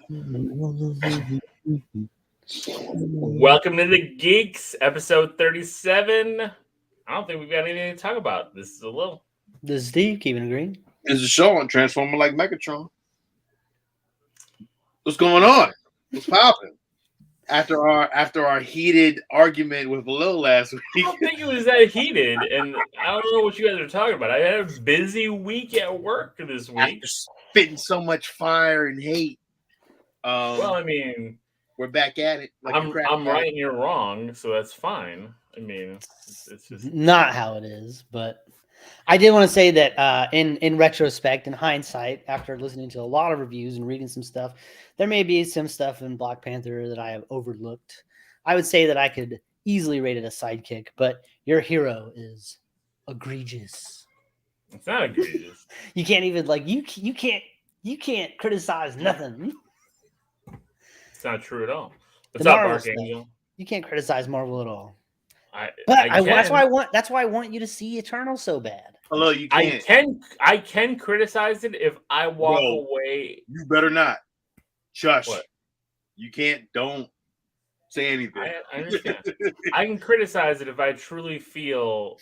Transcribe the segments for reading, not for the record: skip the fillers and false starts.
Welcome to the Geeks, episode 37. I don't think we've got anything to talk about. This is a little. This is Steve, keeping it green. It's a show on Transformer like Megatron. What's going on? What's popping? After our heated argument with Lil last I week. don't think it was that heated, and I don't know what you guys are talking about. I had a busy week at work this week. After spitting so much fire and hate. Well, I mean, we're back at it. Like I'm right and you're wrong, so that's fine. I mean, it's just not how it is, but I did want to say that in retrospect, in hindsight, after listening to a lot of reviews and reading some stuff, there may be some stuff in Black Panther that I have overlooked. I would say that I could easily rate it a sidekick, but your hero is egregious. It's not egregious. You can't even you can't criticize nothing. It's not true at all. What's up, Archangel? Stuff. You can't criticize Marvel at all. That's why I want you to see Eternal so bad. Hello, you can't. I can criticize it if I walk away. You better not. Shush. What? You can't. Don't say anything. I understand. I can criticize it if I truly feel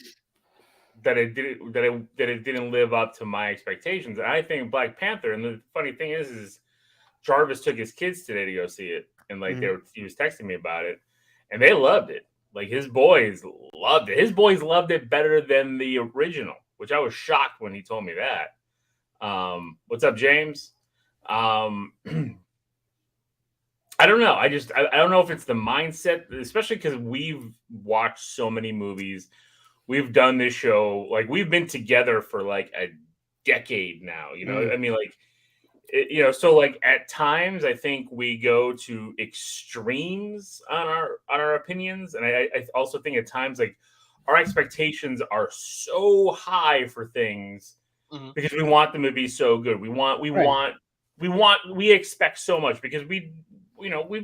that it didn't live up to my expectations. And I think Black Panther. And the funny thing is Jarvis took his kids today to go see it, and he was texting me about it, and they loved it. Like, his boys loved it. His boys loved it better than the original, which I was shocked when he told me that. What's up, James? I don't know. I don't know if it's the mindset, especially because we've watched so many movies. We've done this show. Like, we've been together for like a decade now. You know, I mean, like, so like at times I think we go to extremes on our opinions, and I also think at times like our expectations are so high for things because we want them to be so good. We expect so much because we've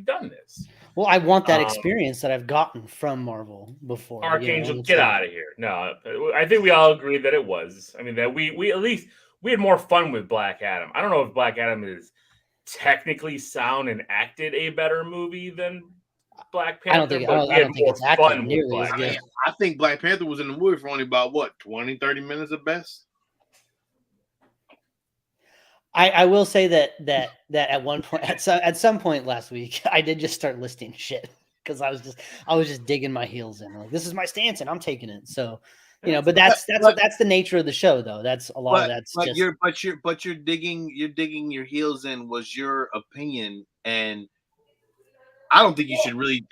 done this. Well, I want that experience that I've gotten from Marvel before. Archangel, get out of here! No, I think we all agree that it was. I mean, that we at least. We had more fun with Black Adam. I don't know if Black Adam is technically sound and acted a better movie than Black Panther. I don't think it's acted nearly as good. I think Black Panther was in the movie for only about, 20, 30 minutes at best? I will say that at one point, at some point last week, I did just start listing shit because I was just digging my heels in. Like, this is my stance and I'm taking it. So... but that's the nature of the show, though. That's a lot of that's. But you're digging your heels in was your opinion, and I don't really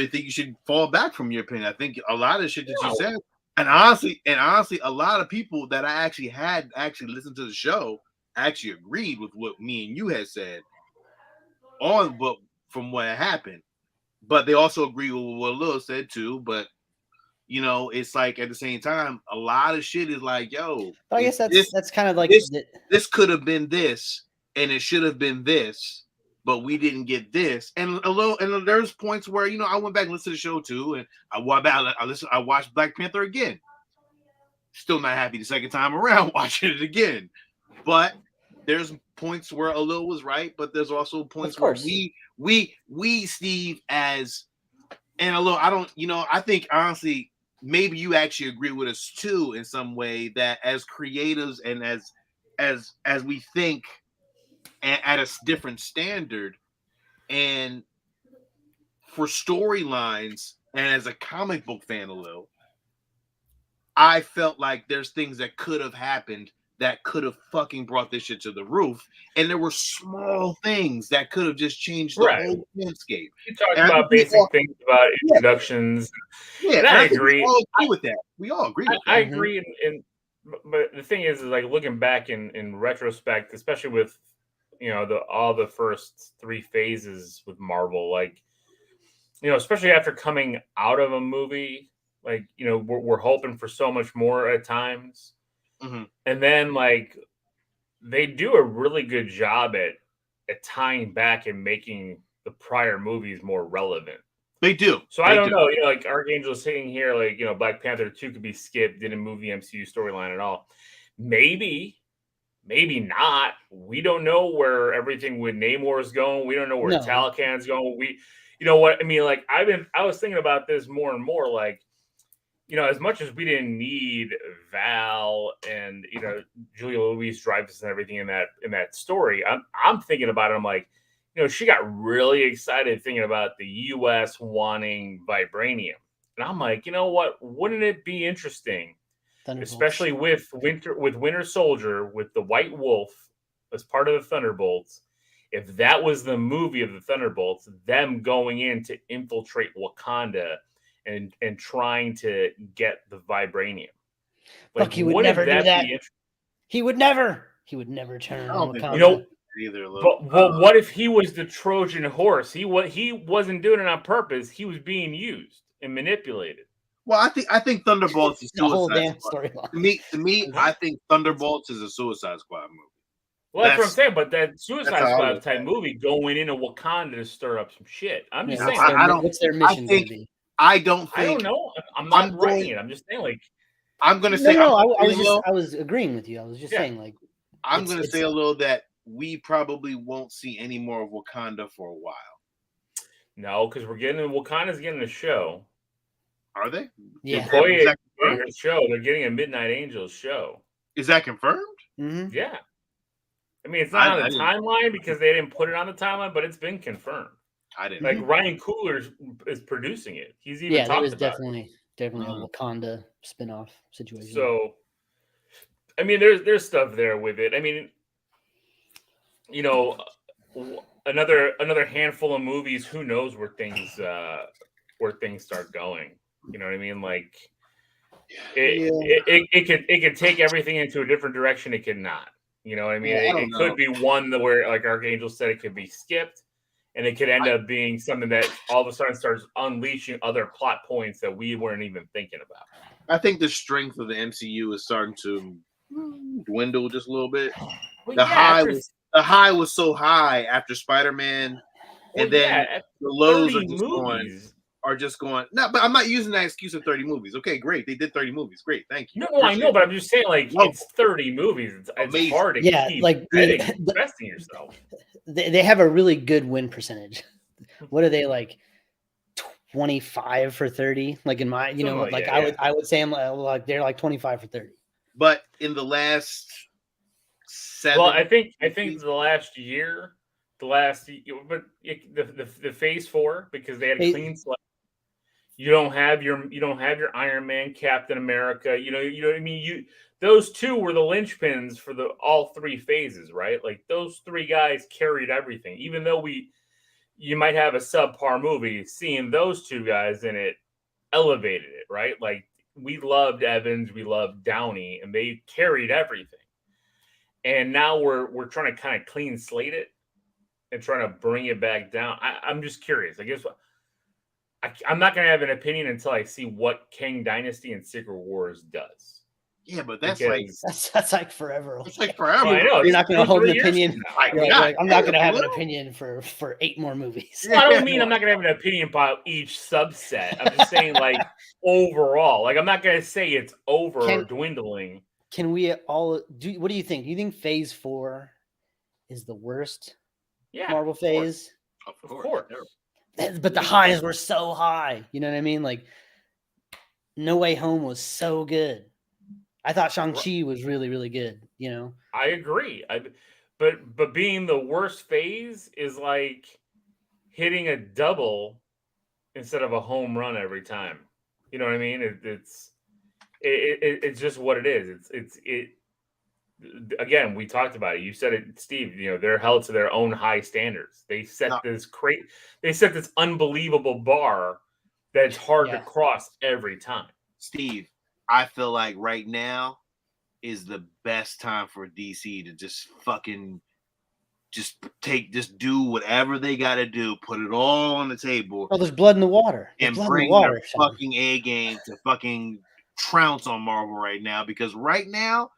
think you should fall back from your opinion. I think a lot of shit that you said, and honestly, a lot of people that I actually listened to the show actually agreed with what me and you had said from what happened, but they also agree with what Lil said too, but. It's like at the same time, a lot of shit is like, yo. But I guess that's kind of like this could have been this, and it should have been this, but we didn't get this. And there's points where I went back and listened to the show too, and I watched Black Panther again. Still not happy the second time around watching it again, but there's points where Lil was right, but there's also points where we Steve as and Lil, I think honestly. Maybe you actually agree with us too in some way that as creatives and as we think at a different standard and for storylines and as a comic book fan a little, I felt like there's things that could have happened that could have fucking brought this shit to the roof. And there were small things that could have just changed the whole landscape. You talked about basic things about introductions. Yeah, and I agree. We all agree with that. We all agree with that. I agree. But the thing is like looking back in retrospect, especially with, all the first three phases with Marvel, like, especially after coming out of a movie, like, we're hoping for so much more at times. Mm-hmm. And then, like, they do a really good job at tying back and making the prior movies more relevant. They do. So I don't know. Like Archangel sitting here, like, Black Panther 2 could be skipped, didn't move the MCU storyline at all. Maybe Maybe not. We don't know where everything with Namor is going. We don't know where No. Talocan's going. You know what I mean? Like I was thinking about this more and more. Like, you know, as much as we didn't need Val and, you know, Julia Louis-Dreyfus and everything in that story, I'm thinking about it. I'm like, you know, she got really excited thinking about the U.S. wanting vibranium, and I'm like, you know what? Wouldn't it be interesting, especially with Winter Soldier, with the White Wolf as part of the Thunderbolts, if that was the movie of the Thunderbolts, them going in to infiltrate Wakanda and trying to get the vibranium. Like, Fuck, he would never do that. He would never turn on Wakanda. You know, either. But what if he was the Trojan horse? He wasn't doing it on purpose. He was being used and manipulated. Well, I think Thunderbolts is the whole damn storyline. To me, I think Thunderbolts is a Suicide Squad movie. Well, that's what I'm saying. But that Suicide Squad type movie going into Wakanda to stir up some shit. I'm just saying. What's their mission going to be? I don't know. I'm not writing it. I'm just saying, like, I'm going to say. No, I was agreeing with you. I was just saying, like, I'm going to say a little that we probably won't see any more of Wakanda for a while. No, because Wakanda's getting a show. Are they? Yeah. Show. They're getting a Midnight Angels show. Is that confirmed? Mm-hmm. Yeah. I mean, it's not on the timeline because they didn't put it on the timeline, but it's been confirmed. I didn't. Like, Ryan Coogler is producing it. He's even talked about definitely a Wakanda spinoff situation. So, I mean, there's stuff there with it. I mean, you know, another handful of movies. Who knows where things start going? You know what I mean? Like, it could take everything into a different direction. It could not. You know what I mean? It could be one where, like Archangel said, it could be skipped. And it could end up being something that all of a sudden starts unleashing other plot points that we weren't even thinking about. I think the strength of the MCU is starting to dwindle just a little bit. Well, the high was so high after Spider-Man, and then the lows are just going. No, but I'm not using that excuse of 30 movies. Okay, great. They did 30 movies. Great, thank you. No, I know, but I'm just saying, like, it's 30 movies. It's hard to keep investing yourself. They have a really good win percentage. What are they, like, 25 for 30? Like, in my, you know, like, I would say I'm like they're like 25 for 30. But in the last 7, well, I think the last year, but the Phase 4, because they had a clean slate. You don't have your Iron Man, Captain America. You know what I mean. Those two were the linchpins for all 3 phases, right? Like, those 3 guys carried everything. Even though you might have a subpar movie, seeing those 2 guys in it elevated it, right? Like, we loved Evans, we loved Downey, and they carried everything. And now we're trying to kind of clean slate it and trying to bring it back down. I'm just curious. I guess I'm not going to have an opinion until I see what Kang Dynasty and Secret Wars does. Yeah, but that's like forever. It's like forever. Well, I know, you're not going to hold an opinion. Like, I'm not going to have an opinion for 8 more movies. Well, I don't mean I'm not going to have an opinion about each subset. I'm just saying, like, overall. Like, I'm not going to say it's over or dwindling. Can we all do? What do you think? Do you think Phase 4 is the worst Marvel phase? Of course. But the highs were so high. You know what I mean? Like, No Way Home was so good. I thought Shang-Chi was really, really good. You know? I agree. But being the worst phase is like hitting a double instead of a home run every time. You know what I mean? It's just what it is. Again, we talked about it. You said it, Steve. You know, they're held to their own high standards. They set this unbelievable bar that's hard to cross every time. Steve, I feel like right now is the best time for DC to just fucking just do whatever they got to do, put it all on the table. Oh, there's blood in the water. And bring their fucking A game to fucking trounce on Marvel right now, because right now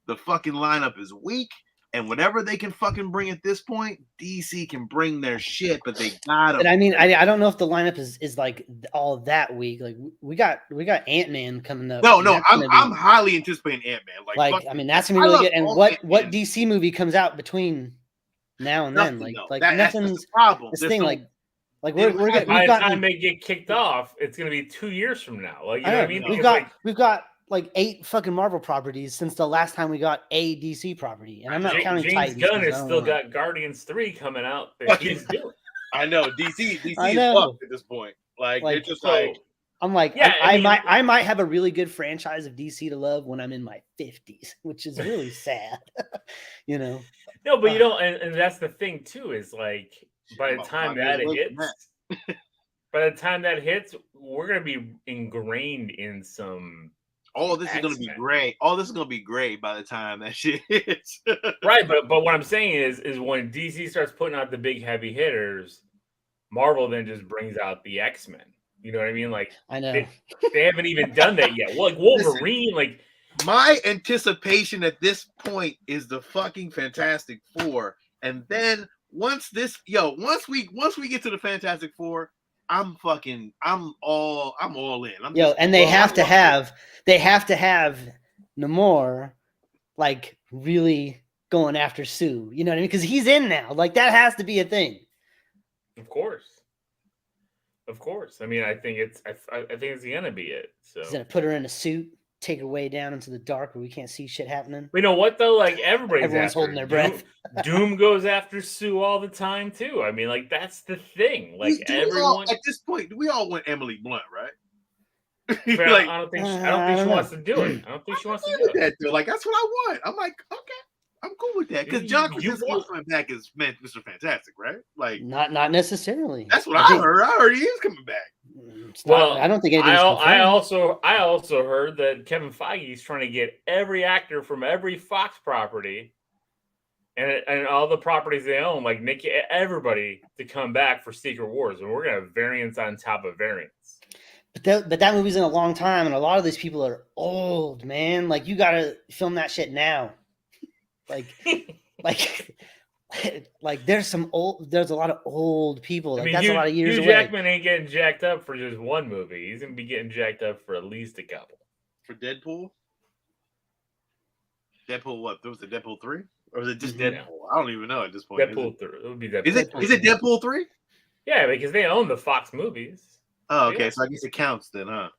the fucking lineup is weak. And whatever they can fucking bring at this point, DC can bring their shit, but they gotta. But I mean, I don't know if the lineup is like all that week. Like we got Ant-Man coming up. No, and no, that's I'm gonna be- I'm highly anticipating Ant-Man. like fuck, I mean that's gonna be I really love good. And all what Ant-Man. DC movie comes out between now and then? Nothing, though. Like That's the nothing's problem. this There's thing no- like they we're don't have- we've By the time gotten they get kicked off, it's gonna be 2 years from now. Like, you I know know, what I mean? we've Because, got like, we've got like 8 fucking Marvel properties since the last time we got a DC property, and I'm not counting James Titans. Gunn 'cause has I don't still know. got Guardians 3 coming out that Fucking- he's doing. I know DC I is know. fucked at this point. Like they're Like, just So, like I'm like, Yeah, I I might have a really good franchise of DC to love when I'm in my 50s, which is really sad. You know, no, but you know, and that's the thing too, is like by the about time 5 years that away from hits, by the time that hits, we're gonna be ingrained in some all this is gonna be X-Men. great. All this is gonna be great by the time that shit hits. right. But what I'm saying is when DC starts putting out the big heavy hitters, Marvel then just brings out the X-Men. You know what I mean? Like I know. they haven't even done that yet. Well, like Wolverine, like My anticipation at this point is the fucking Fantastic Four, and then once we get to the Fantastic Four, I'm all in. And they have to have Namor like really going after Sue. You know what I mean? Because he's in now. Like that has to be a thing. of course. I mean, I think it's gonna be it. So He's gonna put her in a suit, take her way down into the dark where we can't see shit happening. you know what though? Like everybody's Everyone's after holding their Doom. breath. Doom goes after Sue all the time too. I mean, like that's the thing. Like Do we all- everyone. at this point, we all want Emily Blunt, right? But Like, I don't think I she don't know. wants to do it. I don't think she wants to I'm do with it. that though. Like that's what I want. I'm like, okay, I'm cool with that because John You Krasinski's coming back as Mr. Fantastic, right? Like Not necessarily. that's what I think- heard. I heard he is coming back. It's not- Well, I don't think anything's I confirmed. also heard that Kevin Feige is trying to get every actor from every Fox property and all the properties they own, like Nick, everybody, to come back for Secret Wars, and we're gonna have variants on top of variants. But that movie's in a long time, and a lot of these people are old, man. Like you gotta film that shit now. Like, like there's a lot of old people. Like that's a lot of years Hugh away. Jackman ain't getting jacked up for just one movie. He's gonna be getting jacked up for at least a couple. For Deadpool? Deadpool what? There was the Deadpool 3? Or was it just Mhm. Deadpool? I don't even know at this point. Deadpool 3. It would be Deadpool. Is it 3. Deadpool 3? Yeah, because they own the Fox movies. Oh, okay. Yeah. So I guess it counts then, huh?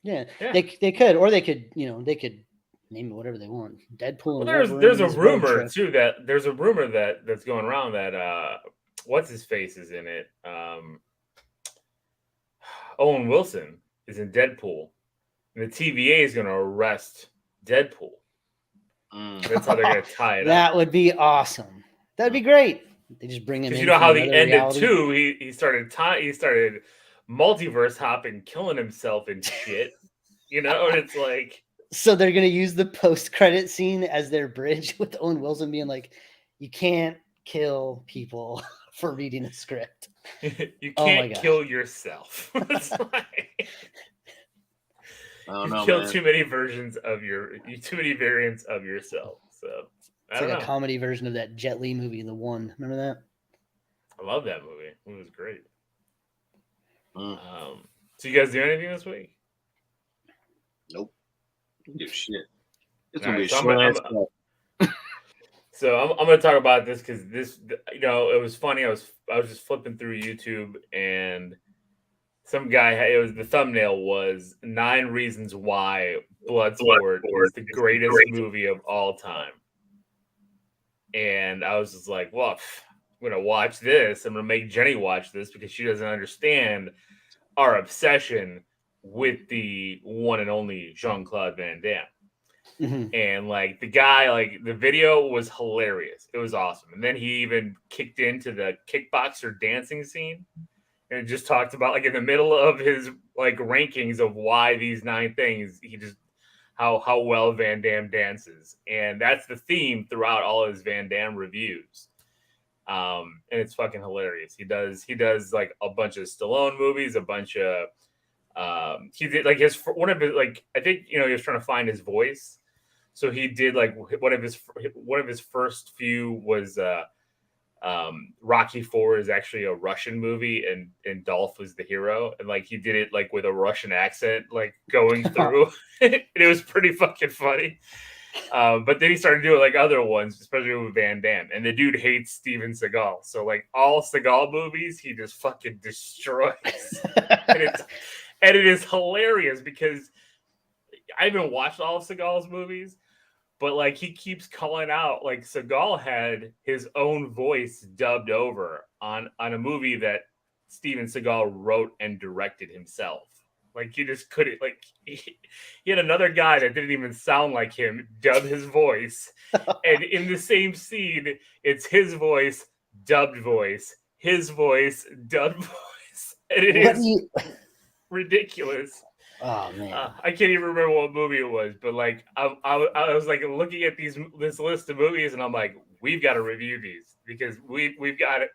Yeah, Yeah. they could, or they could, they could name it whatever they want. Deadpool. Well, and there's a Wolverine's road rumor trip. too that's going around that what's his face is in it. Owen Wilson is in Deadpool, and the TVA is going to arrest Deadpool. That's how they're going to tie it up. That would be awesome. That'd be great. They just bring him in. Because you know from how the another ended reality. too. He started multiverse hopping, killing himself and shit. You know, and it's like So they're gonna use the post-credit scene as their bridge with Owen Wilson being like, "You can't kill people for reading a script." you Oh my can't gosh. kill yourself. It's like, I don't you know. kill Man. too many too many variants of yourself. So I It's don't like know. a comedy version of that Jet Li movie, The One. Remember that? I love that movie. It was great. Mm. So you guys do anything this week? Nope. Do shit. It's All gonna be a right, so short I'm- ass I'm- call. So I'm going to talk about this because this, it was funny. I was just flipping through YouTube and some guy, it was the thumbnail was 9 reasons why Bloodsport is the greatest movie of all time. And I was just like, well, I'm going to watch this. I'm going to make Jenny watch this because she doesn't understand our obsession with the one and only Jean-Claude Van Damme. Mhm. And like the guy, like the video was hilarious. It was awesome. And then he even kicked into the kickboxer dancing scene and just talked about like in the middle of his like rankings of why these 9 things, he just how well Van Damme dances. And that's the theme throughout all his Van Damme reviews. And it's fucking hilarious. He does like a bunch of Stallone movies, a bunch of he did like one of his like I think he was trying to find his voice. So he did like one of his first few was Rocky 4 is actually a Russian movie, and Dolph was the hero, and like he did it like with a Russian accent, like going through. And it was pretty fucking funny. But then he started doing like other ones, especially with Van Damme, and the dude hates Steven Seagal. So like all Seagal movies, he just fucking destroys, and it is hilarious because I haven't watched all of Seagal's movies. But like he keeps calling out, like Seagal had his own voice dubbed over on a movie that Steven Seagal wrote and directed himself. Like you just couldn't, like he had another guy that didn't even sound like him dub his voice, and in the same scene, it's his voice dubbed voice, his voice dubbed voice, and it is ridiculous. Oh man, I can't even remember what movie it was, but like I was like looking at this list of movies, and I'm like, we've got to review these because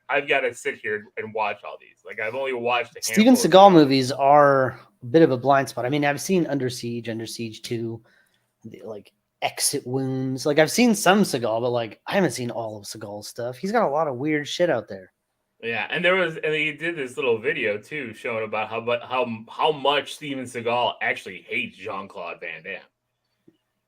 I've got to sit here and watch all these. Like I've only watched Steven Seagal movies are a bit of a blind spot. I mean, I've seen Under Siege 2, like Exit Wounds. Like I've seen some Seagal, but like I haven't seen all of Seagal's stuff. He's got a lot of weird shit out there. Yeah, and he did this little video too, showing about how much Steven Seagal actually hates Jean-Claude Van Damme.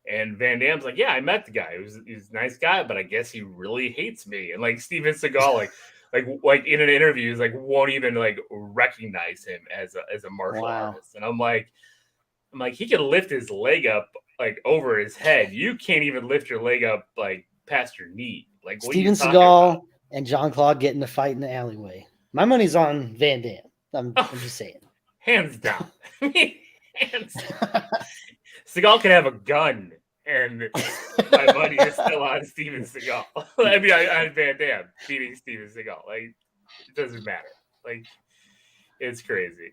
And Van Damme's like, yeah, I met the guy. He's a nice guy, but I guess he really hates me. And like Steven Seagal, like in an interview, is like won't even like recognize him as a martial artist. And I'm like, he can lift his leg up like over his head. You can't even lift your leg up like past your knee. Like Steven Seagal and Jean-Claude get in a fight in the alleyway. My money's on Van Damme. I'm just saying. Hands down. Hands down. Seagal can have a gun, and my money is still on Steven Seagal. I mean, on Van Damme beating Steven Seagal. Like, it doesn't matter. Like, it's crazy.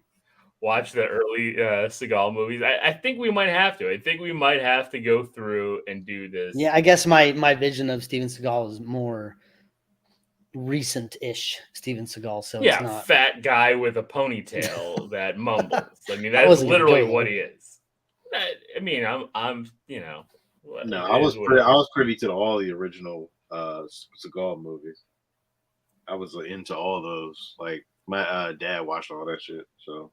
Watch the early Seagal movies. I think we might have to. I think we might have to go through and do this. Yeah, I guess my vision of Steven Seagal is more recent-ish Steven Seagal. So yeah, it's not fat guy with a ponytail that mumbles. I mean, that's literally what he is. I mean, I'm you know. No, I was privy to all the original Seagal movies. I was into all those. Like my dad watched all that shit. So,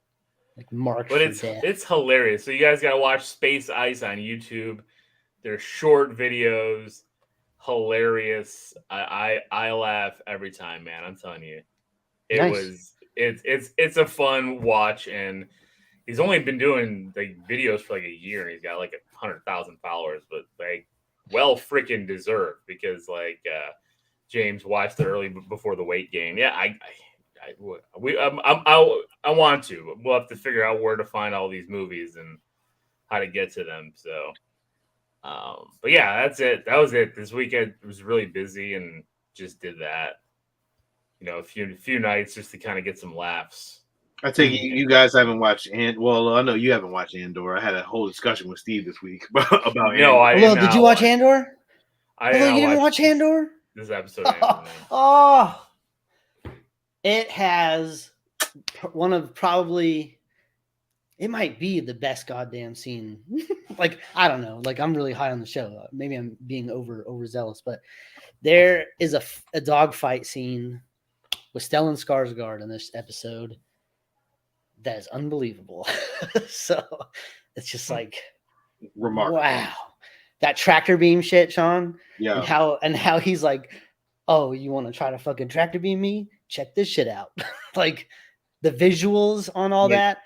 like Mark, but it's hilarious. So you guys gotta watch Space Ice on YouTube. They're short videos. Hilarious. I laugh every time, man. I'm telling you, it's a fun watch, and he's only been doing like videos for like a year, and he's got like 100,000 followers, but like well freaking deserved because like James watched it early before the weight gain. Yeah, I want to. We'll have to figure out where to find all these movies and how to get to them. So. But yeah, that's it. That was it. This weekend was really busy and just did that. You know, a few nights just to kind of get some laughs. I take it you guys haven't watched Well, I know you haven't watched Andor. I had a whole discussion with Steve this week about Andor. No, I didn't. Did you watch Andor? You didn't watch Andor? This episode. Oh, it has one of probably. It might be the best goddamn scene. Like, I don't know. Like, I'm really high on the show. Maybe I'm being overzealous, but there is a dogfight scene with Stellan Skarsgård in this episode that is unbelievable. So it's just like remarkable. Wow. That tractor beam shit, Sean. Yeah. And how he's like, oh, you want to try to fucking tractor beam me? Check this shit out. Like the visuals on all that.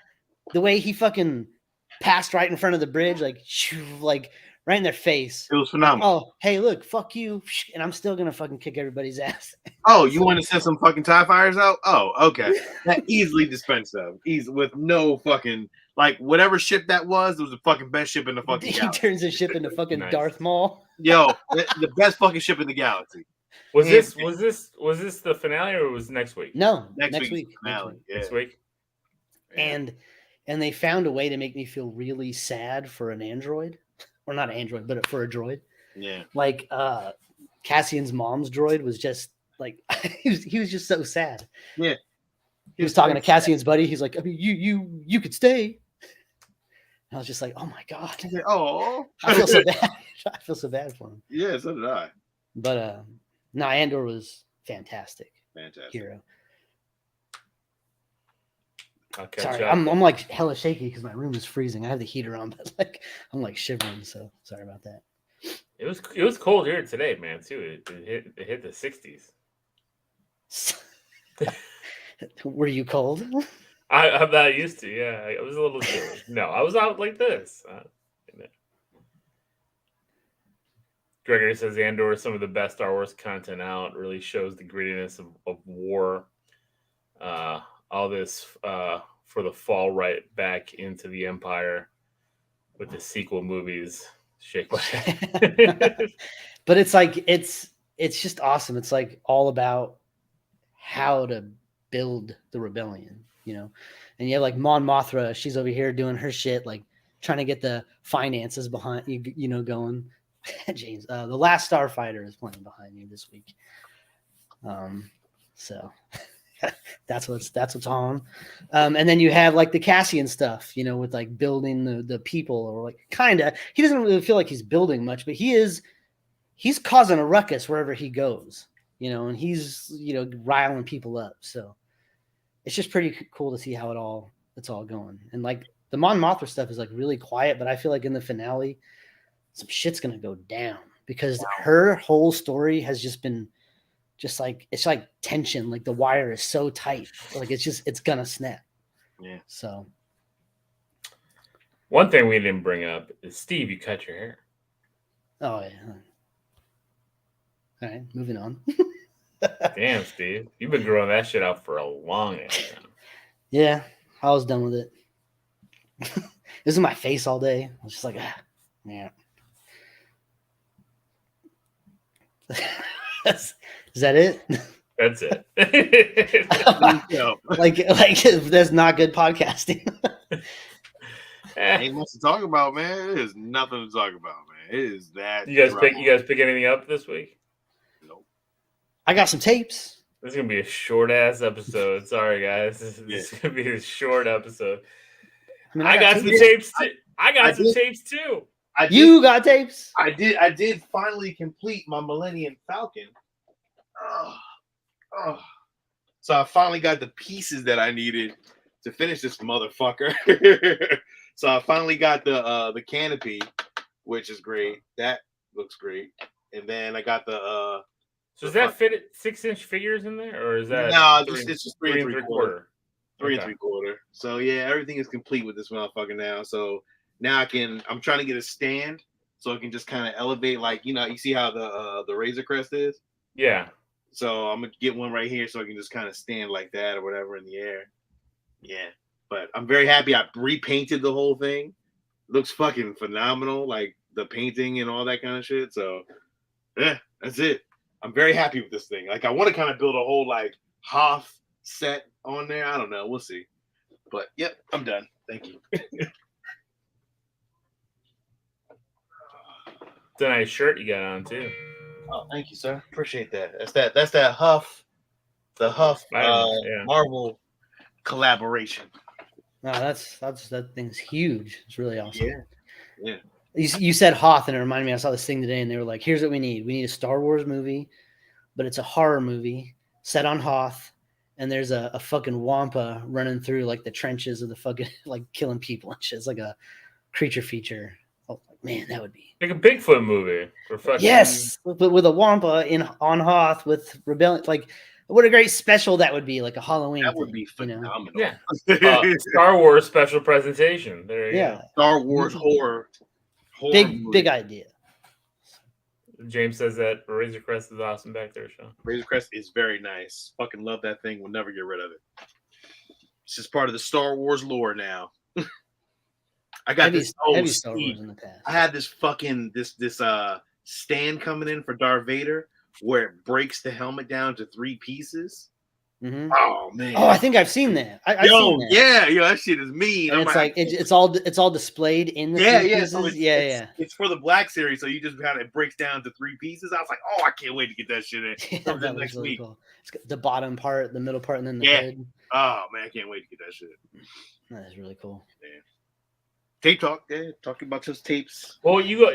The way he fucking passed right in front of the bridge, like right in their face. It was phenomenal. Oh, hey, look, fuck you. And I'm still going to fucking kick everybody's ass. Oh, you want to send some fucking TIE fighters out? Oh, okay. That easily dispensed of. With no fucking, like, whatever ship that was, it was the fucking best ship in the fucking galaxy. He turns his ship into fucking Darth Maul. Yo, the best fucking ship in the galaxy. Was this the finale or was next week? No, next week. Finale. Next week. Yeah. And they found a way to make me feel really sad for an android, or not an android, but for a droid. Yeah. Like Cassian's mom's droid was just like he was just so sad. Yeah. He was talking to Cassian's buddy. He's like, I mean, you could stay. I was just like, oh my god, I said, oh, I feel so bad. I feel so bad for him. yeah, so did I. But no, Andor was fantastic. Fantastic. Hero. I'll catch Sorry, up. I'm like hella shaky because my room is freezing. I have the heater on, but like I'm like shivering. So sorry about that. It was cold here today, man. Too. It hit the 60s. Were you cold? I'm not used to. Yeah, I was a little chilly. No, I was out like this. Gregory says Andor is some of the best Star Wars content out. Really shows the grittiness of war. All this for the fall right back into the Empire with the sequel movies. Shake my head. But it's like it's just awesome. It's like all about how to build the rebellion, you know. And you have like Mon Mothra, she's over here doing her shit, like trying to get the finances behind you know, going. James, the Last Starfighter is playing behind you this week. So that's what's on. And then you have like the Cassian stuff, you know, with like building the people, or like kinda. He doesn't really feel like he's building much, but he's causing a ruckus wherever he goes, you know, and he's, you know, riling people up. So it's just pretty cool to see how it's all going. And like the Mon Mothra stuff is like really quiet, but I feel like in the finale, some shit's gonna go down because her whole story has just been just like, it's like tension, like the wire is so tight, like it's gonna snap. Yeah. So one thing we didn't bring up is Steve, you cut your hair. oh yeah. All right, moving on. Damn, Steve, you've been growing that shit out for a long time. Yeah, I was done with it. This is my face all day. I was just like, yeah. Is that it? That's it. like that's not good podcasting. Ain't much to talk about, man. There's nothing to talk about, man. It is that. You guys pick anything up this week? Nope. I got some tapes. This is gonna be a short ass episode. Sorry, guys. This is gonna be a short episode. I mean, I got some tapes too. I got some tapes too. You got tapes? I did finally complete my Millennium Falcon. So I finally got the pieces that I needed to finish this motherfucker. So I finally got the canopy, which is great. That looks great. And then I got the So does that fit 6-inch figures in there, or is that it's just 3 3/4. 3 3/4. So yeah, everything is complete with this motherfucker now. So now I'm trying to get a stand so I can just kind of elevate, like, you know, you see how the Razor Crest is? Yeah. So I'm gonna get one right here so I can just kind of stand like that or whatever in the air. Yeah. But I'm very happy. I repainted the whole thing. Looks fucking phenomenal, like the painting and all that kind of shit. So yeah, that's it. I'm very happy with this thing. Like, I want to kind of build a whole like Hoth set on there. I don't know. We'll see. But yep, I'm done. Thank you. It's a nice shirt you got on too. Oh, thank you, sir. Appreciate that. That's that Huff, the Huff Marvel collaboration. No, that thing's huge. It's really awesome. Yeah. You said Hoth, and it reminded me. I saw this thing today, and they were like, "Here's what we need. We need a Star Wars movie, but it's a horror movie set on Hoth, and there's a fucking Wampa running through like the trenches of the fucking like killing people and shit. It's like a creature feature. Oh man, that would be like a Bigfoot movie for fucking but with a Wampa on Hoth with rebellion. Like, what a great special that would be, like a Halloween. That would be phenomenal. You know? Yeah, Star Wars special presentation. There you go. Star Wars horror big idea. James says that Razor Crest is awesome back there, Sean. Razor Crest is very nice. Fucking love that thing. We'll never get rid of it. It's just part of the Star Wars lore now. I got heavy this. Star Wars in the past. I had this fucking this stand coming in for Darth Vader where it breaks the helmet down to 3 pieces. Mm-hmm. Oh man! Oh, I think I've seen that. I've seen that. Yeah, that shit is mean. And it's like it's all displayed in the pieces. So it's for the Black Series, so you just kind of it breaks down to 3 pieces. I was like, oh, I can't wait to get that shit in that next really week. Cool. It's got the bottom part, the middle part, and then the hood. Oh man, I can't wait to get that shit. That is really cool. Yeah. Tape talk, yeah, talking about just tapes. Well, I thought you were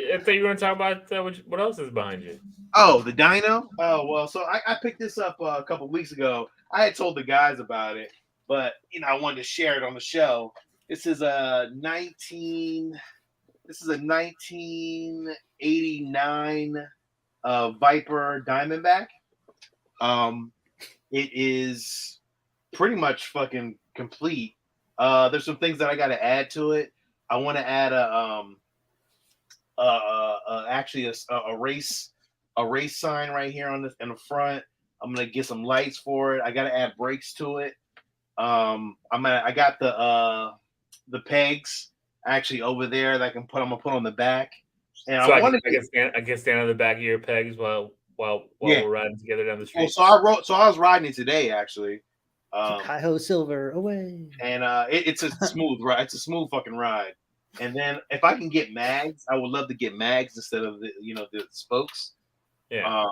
going to talk about what else is behind you. Oh, the dyno. Oh well, so I picked this up a couple weeks ago. I had told the guys about it, but I wanted to share it on the show. This is a 1989 Viper Diamondback. It is pretty much fucking complete. There's some things that I got to add to it. I want to add actually a race sign right here in the front. I'm gonna get some lights for it. I got to add brakes to it. I got the pegs actually over there that I'm gonna put on the back. And so I can stand on the back of your pegs while we're riding together down the street. Well, so I was riding it today actually. Hi-ho Silver away. And it's a smooth ride. It's a smooth fucking ride. And then if I can get mags, I would love to get mags instead of the spokes. Yeah.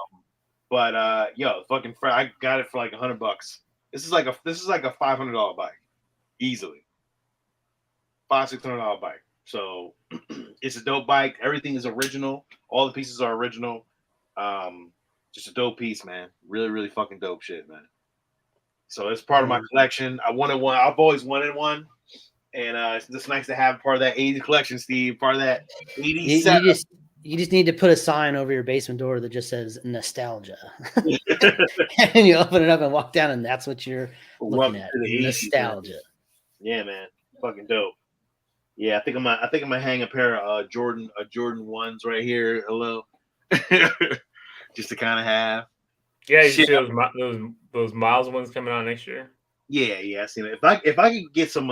Fucking I got it for like $100. This is like a $500 bike, easily. $600 bike. So it's a dope bike. Everything is original. All the pieces are original. Just a dope piece, man. Really, really fucking dope shit, man. So it's part of my collection. I wanted one. I've always wanted one. And it's just nice to have part of that 80s collection, Steve. Part of that 80s. You just need to put a sign over your basement door that just says nostalgia. And you open it up and walk down, and that's what you're looking at. Nostalgia. 80s, yeah, man. Fucking dope. Yeah, I think I'm gonna hang a pair of Jordan 1s right here. Hello. Just to kind of have. Yeah, you see those Miles ones coming out next year. Yeah, I seen it. If I could get some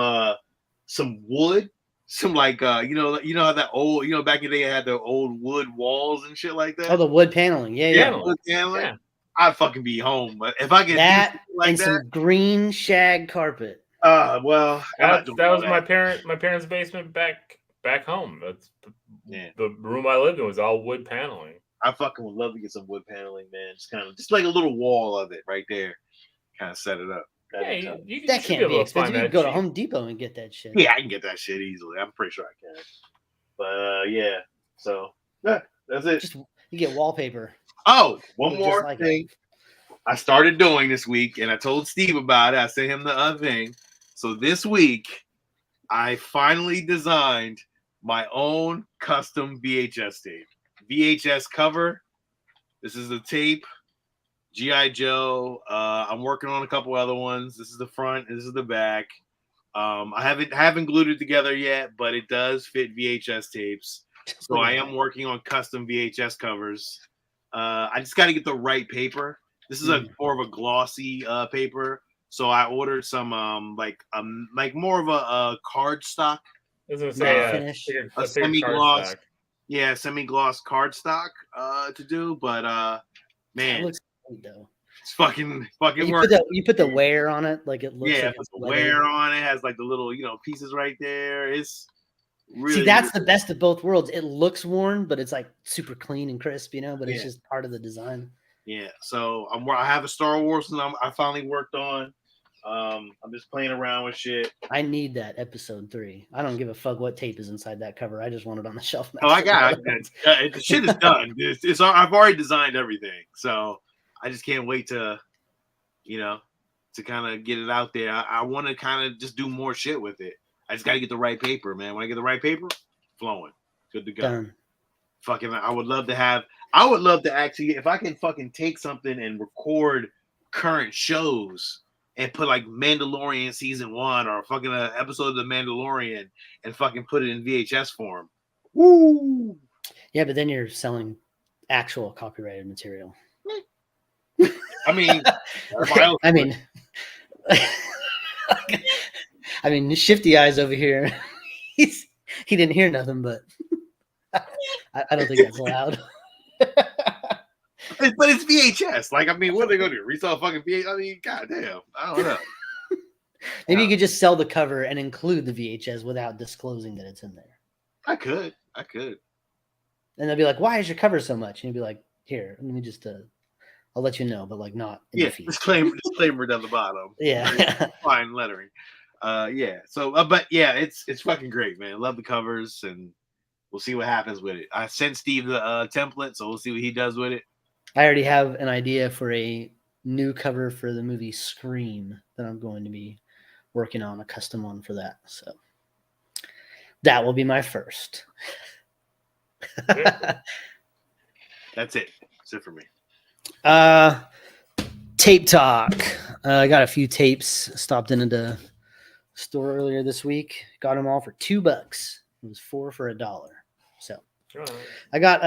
wood, some like you know how that old back in the day I had the old wood walls and shit like that. Oh, the wood paneling. Yeah. Wood paneling. Yeah. I'd fucking be home. But if I get that and some green shag carpet. Well, that was my parents' basement back home. That's the room I lived in was all wood paneling. I fucking would love to get some wood paneling, man. Just like a little wall of it right there. Kind of set it up. That can't be expensive. You can go to Home Depot and get that shit. Yeah, I can get that shit easily. I'm pretty sure I can. But yeah, so yeah, that's it. You get wallpaper. Oh, one more thing I started doing this week, and I told Steve about it. I sent him the other thing. So this week, I finally designed my own custom VHS tape. VHS cover. This is the tape. G.I. Joe. I'm working on a couple other ones. This is the front. This is the back. I haven't glued it together yet, but it does fit VHS tapes. So I am working on custom VHS covers. I just got to get the right paper. This is more of a glossy paper. So I ordered some like more of a cardstock. Finish. A semi-gloss. Yeah, semi-gloss cardstock to do, but man, it looks great, though. It's fucking work. You put the wear on it, like it looks. Yeah, like put the wear on it. Has like the little pieces right there. It's really that's the best of both worlds. It looks worn, but it's like super clean and crisp, but it's just part of the design. Yeah, so I have a Star Wars and I finally worked on. I'm just playing around with shit. I need that episode 3. I don't give a fuck what tape is inside that cover. I just want it on the shelf now. Oh, I got it. The shit is done. I've already designed everything, so I just can't wait to kind of get it out there. I want to kind of just do more shit with it. I just got to get the right paper, man. When I get the right paper, flowing, good to go. Done. Fucking, I would love to actually, if I can fucking take something and record current shows and put like Mandalorian season 1 or fucking an episode of The Mandalorian and fucking put it in VHS form. Woo! Yeah, but then you're selling actual copyrighted material. I mean, Shifty Eyes over here. He didn't hear nothing, but I don't think that's allowed. But it's VHS. Like, I mean, what are they going to do? Resell fucking VHS? I mean, goddamn. I don't know. Maybe you could just sell the cover and include the VHS without disclosing that it's in there. I could. And they'll be like, why is your cover so much? And you'll be like, here, let me just, I'll let you know, but like not in the feed. Disclaimer down the bottom. Yeah. Fine lettering. Yeah. So, but yeah, it's fucking great, man. Love the covers, and we'll see what happens with it. I sent Steve the template, so we'll see what he does with it. I already have an idea for a new cover for the movie Scream that I'm going to be working on, a custom one for that. So that will be my first. That's it. That's it for me. Tape talk. I got a few tapes. Stopped into the store earlier this week. Got them all for $2. It was 4 for $1. So I got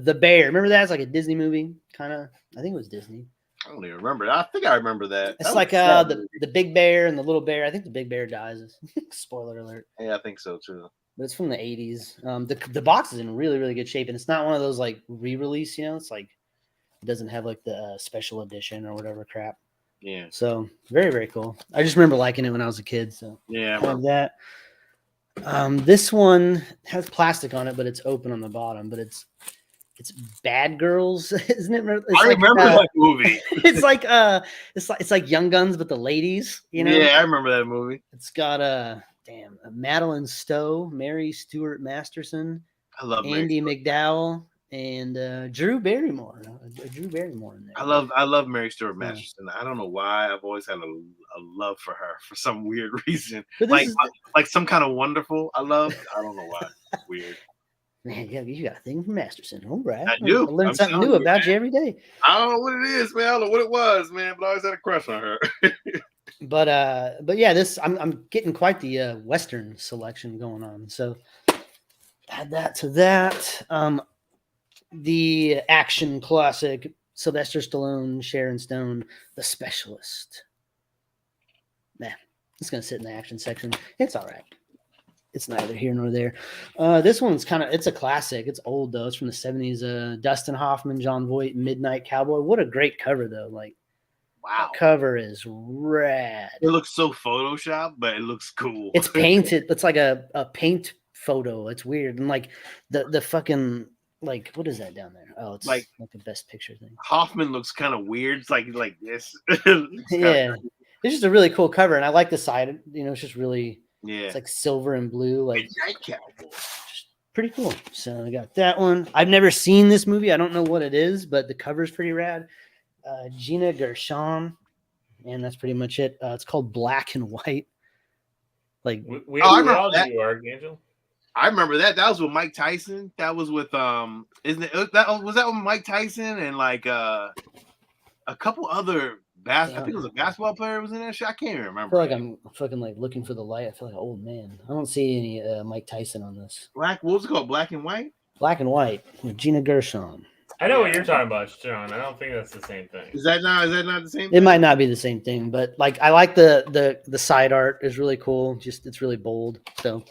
The Bear. Remember that? It's like a Disney movie, kind of. I think it was Disney. I don't even remember. I think I remember that. It's that like the big bear and the little bear. I think the big bear dies. Spoiler alert. Yeah, I think so too. But it's from the 80s. The box is in really, really good shape, and it's not one of those like re-release. You know, it's like it doesn't have like the special edition or whatever crap. Yeah. So very, very cool. I just remember liking it when I was a kid. So yeah, I have that. This one has plastic on it, but it's open on the bottom. But it's Bad Girls, isn't it? It's I remember that movie. it's like Young Guns, but the ladies. You know? Yeah, I remember that movie. It's got Madeline Stowe, Mary Stuart Masterson, I love Andy McDowell, and Drew Barrymore. Drew Barrymore in there. I love Mary Stuart Masterson. I don't know why. I've always had a love for her for some weird reason. Like some kind of wonderful. I don't know why. It's weird. Man, yeah, you got a thing for Masterson. All right. I do. I learn something new about you every day. I don't know what it is, man. I don't know what it was, man, but I always had a crush on her. But yeah, I'm getting quite the Western selection going on. So add that to that. The action classic, Sylvester Stallone, Sharon Stone, The Specialist. Nah, it's gonna sit in the action section. It's all right. It's neither here nor there. This one's it's a classic. It's old though. It's from the 70s. Dustin Hoffman, John Voight, Midnight Cowboy. What a great cover though. Like, wow, cover is rad. It looks so Photoshop, but it looks cool. It's painted. It's like a paint photo. It's weird. And like the fucking, like, what is that down there? Oh, it's like the best picture thing. Hoffman looks kind of weird. It's like this. Yeah. It's just a really cool cover. And I like the side, it's just really, yeah, it's like silver and blue. Like, Midnight Cowboy. Pretty cool. So I got that one. I've never seen this movie. I don't know what it is, but the cover's pretty rad. Gina Gershon, and that's pretty much it. It's called Black and White. Like, we all do, Archangel. I remember that. That was with Mike Tyson. That was with isn't it that was that with Mike Tyson and like a couple other I think it was a basketball player was in that shit. I can't even remember. I feel like I'm fucking like looking for the light. I feel like an old man. I don't see any Mike Tyson on this. What was it called? Black and White? Black and White with Gina Gershon. I know what you're talking about, Sean. I don't think that's the same thing. Is that not the same thing? It might not be the same thing, but like I like the side art is really cool. Just it's really bold. So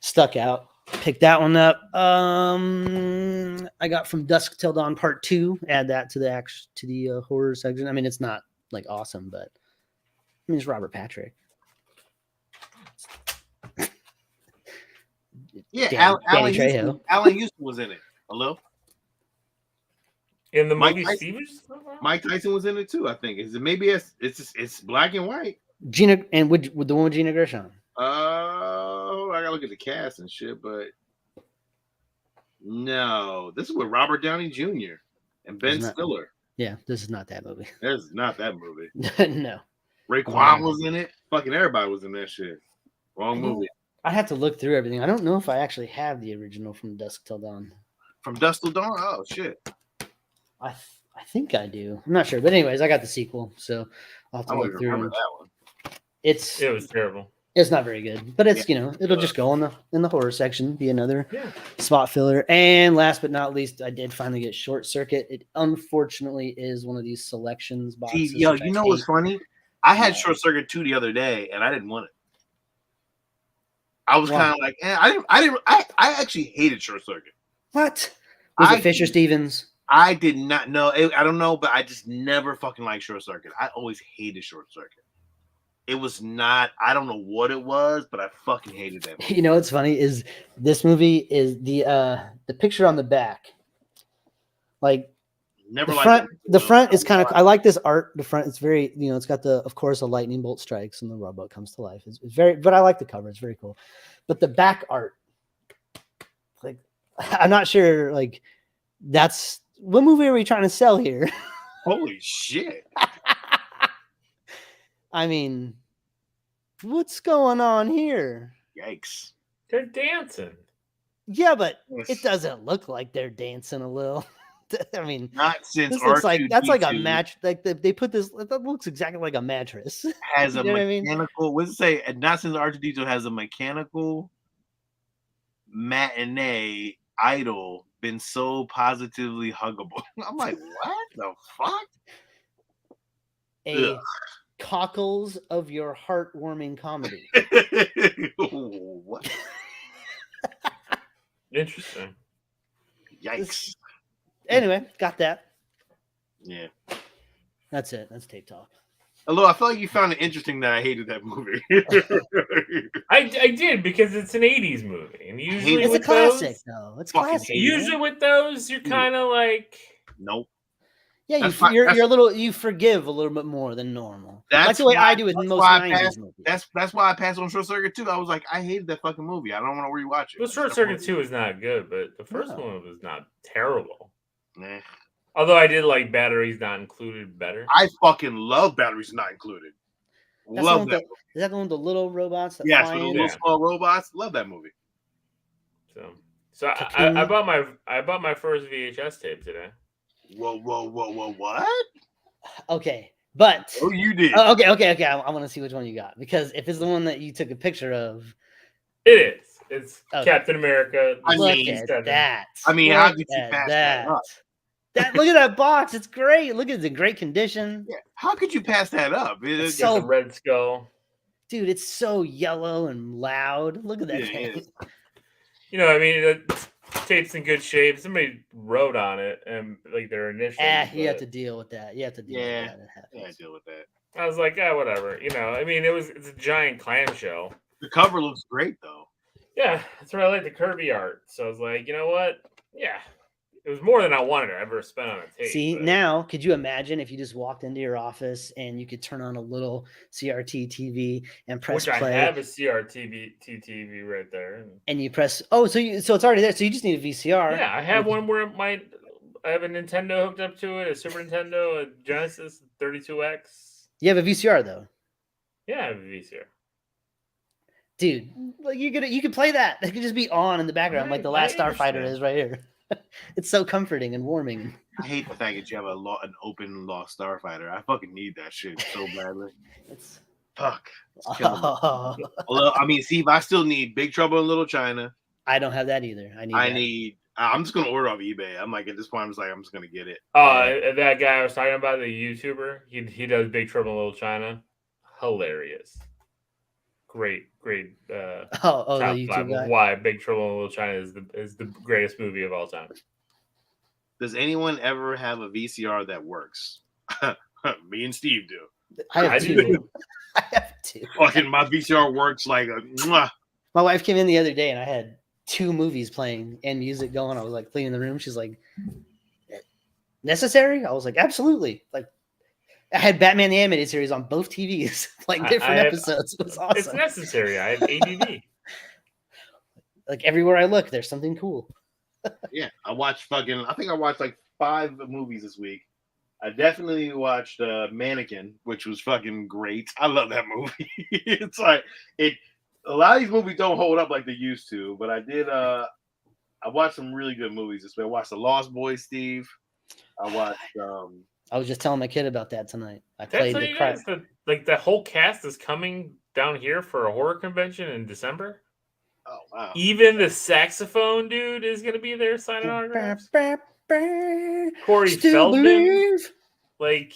stuck out. Pick that one up. I got From Dusk Till Dawn Part 2. Add that to the horror section. I mean, it's not like awesome, but I mean, it's Robert Patrick. Yeah, Alan Houston was in it. Hello? In the movie Stevens? Mike Tyson was in it too, I think. Is it maybe it's black and white? Gina and with the one with Gina Gershon. I gotta look at the cast and shit, but no, this is with Robert Downey Jr. and Ben Stiller. Yeah, this is not that movie. This is not that movie. No. Raekwon was in it. Fucking everybody was in that shit. Wrong movie. I have to look through everything. I don't know if I actually have the original From Dusk Till Dawn. From Dusk Till Dawn? Oh shit. I think I do. I'm not sure, but anyways, I got the sequel, so I'll have to look through. Remember that one. It was terrible. It's not very good, but it's it'll just go in the horror section, be another spot filler. And last but not least, I did finally get Short Circuit. It unfortunately is one of these selections boxes. Yo, you know what's funny? I had Short Circuit 2 the other day, and I didn't want it. I was kind of like, I actually hated Short Circuit. What? Was it Fisher Stevens? I did not know. I don't know, but I just never fucking liked Short Circuit. I always hated Short Circuit. It was not, I don't know what it was, but I fucking hated that movie. You know what's funny is this movie is the picture on the back. Like Never The liked front, it. the front is kind of. I like this art. The front, it's very, it's got of course, a lightning bolt strikes and the rowboat comes to life. It's very, but I like the cover. It's very cool. But the back art, like, I'm not sure. Like, that's what movie are we trying to sell here? Holy shit! I mean, what's going on here? Yikes! They're dancing. Yeah, but Yes. it doesn't look like they're dancing a little. I mean, Not since this looks like that's like a R2-D2 match. Like they put this. That looks exactly like a mattress. has You a know what I mean? mechanical. What's it say? Not since R2-D2 has a mechanical matinee idol been so positively huggable. I'm like, what the fuck? A Ugh. cockles of your heartwarming comedy. What? Interesting. Yikes! Anyway, got that. Yeah. That's it. That's tape talk. Although I feel like you found it interesting that I hated that movie. I did because it's an 80s movie. And usually It's a with classic, those, though. It's Fucking classic. hate it. usually with those, you're kind of like, Nope. Yeah, That's why- you're a little. You forgive a little bit more than normal. Like That's the way why- I do with that's most why I 90s passed- movies. That's why I passed on Short Circuit too. I was like, I hated that fucking movie. I don't want to rewatch it. well, Short Circuit 2 is not good, but the first No. one was not terrible. Nah. Although I did like Batteries Not Included better. I fucking love Batteries Not Included. That's the Love one that. Is that the one with the little robots that Yes, fly with the in? little Yeah. small robots. Love that movie. So Cocoon. I bought my first VHS tape today. Whoa, what? Okay, but Oh, you did. okay. I want to see which one you got, because if it's the one that you took a picture of, It is. It's Okay. Captain America. I look mean, at that. I mean, how Look could you at pass that up? Look at that box. It's great. Look, it's in great condition. Yeah. How could you pass that up? It's Got so- the Red Skull. Dude, it's so yellow and loud. Look at that Yeah, thing. yeah. You know, I mean, the tape's in good shape. Somebody wrote on it and like their initials. You have but to deal with that. You have to deal Yeah. with that. It happens. Yeah, I deal with that. I was like, whatever. You know, I mean, it's a giant clamshell. The cover looks great though. Yeah, that's why I like the Kirby art. So I was like, you know what? Yeah, it was more than I wanted to ever spend on a tape. See, but- now, could you imagine if you just walked into your office and you could turn on a little CRT TV and press which play, I have a CRT TV right there. and you press, so it's already there. So you just need a VCR. Yeah, I have Would one where I have a Nintendo hooked up to it, a Super Nintendo, a Genesis 32X. You have a VCR though, Yeah, I have a VCR. dude. Like you could play that. It could just be on in the background, like the I Last Starfighter understand. is right here. It's so comforting and warming. I hate the fact that you have an open Lost Starfighter. I fucking need that shit so badly. It's Fuck. It's killing me. Although, I mean, Steve, I still need Big Trouble in Little China. I don't have that either. I'm just gonna order off eBay. I'm like, at this point, I'm just like, I'm just gonna get it. That guy I was talking about, the YouTuber, he does Big Trouble in Little China. Hilarious. Great. the Top YouTube five guy. of why Big Trouble in Little China is the greatest movie of all time. Does anyone ever have a VCR that works? Me and Steve do. I I have do. two. I have two. Fucking my VCR works like a mwah. My wife came in the other day and I had 2 movies playing and music going. I was like cleaning the room. She's like, necessary? I was like, absolutely. Like, I had Batman the Animated Series on both TVs, like I different have- episodes. It was It's awesome. necessary. I have ADD. Like everywhere I look, there's something cool. Yeah, I think I watched like 5 movies this week. I definitely watched Mannequin, which was fucking great. I love that movie. It's like a lot of these movies don't hold up like they used to, but I watched some really good movies this week. I watched The Lost Boys, Steve. I watched I was just telling my kid about that tonight. I That's played how the you crap. guys, the whole cast is coming down here for a horror convention in December. oh wow. Even the saxophone dude is going to be there signing autographs. Corey Still Feldman, believe. like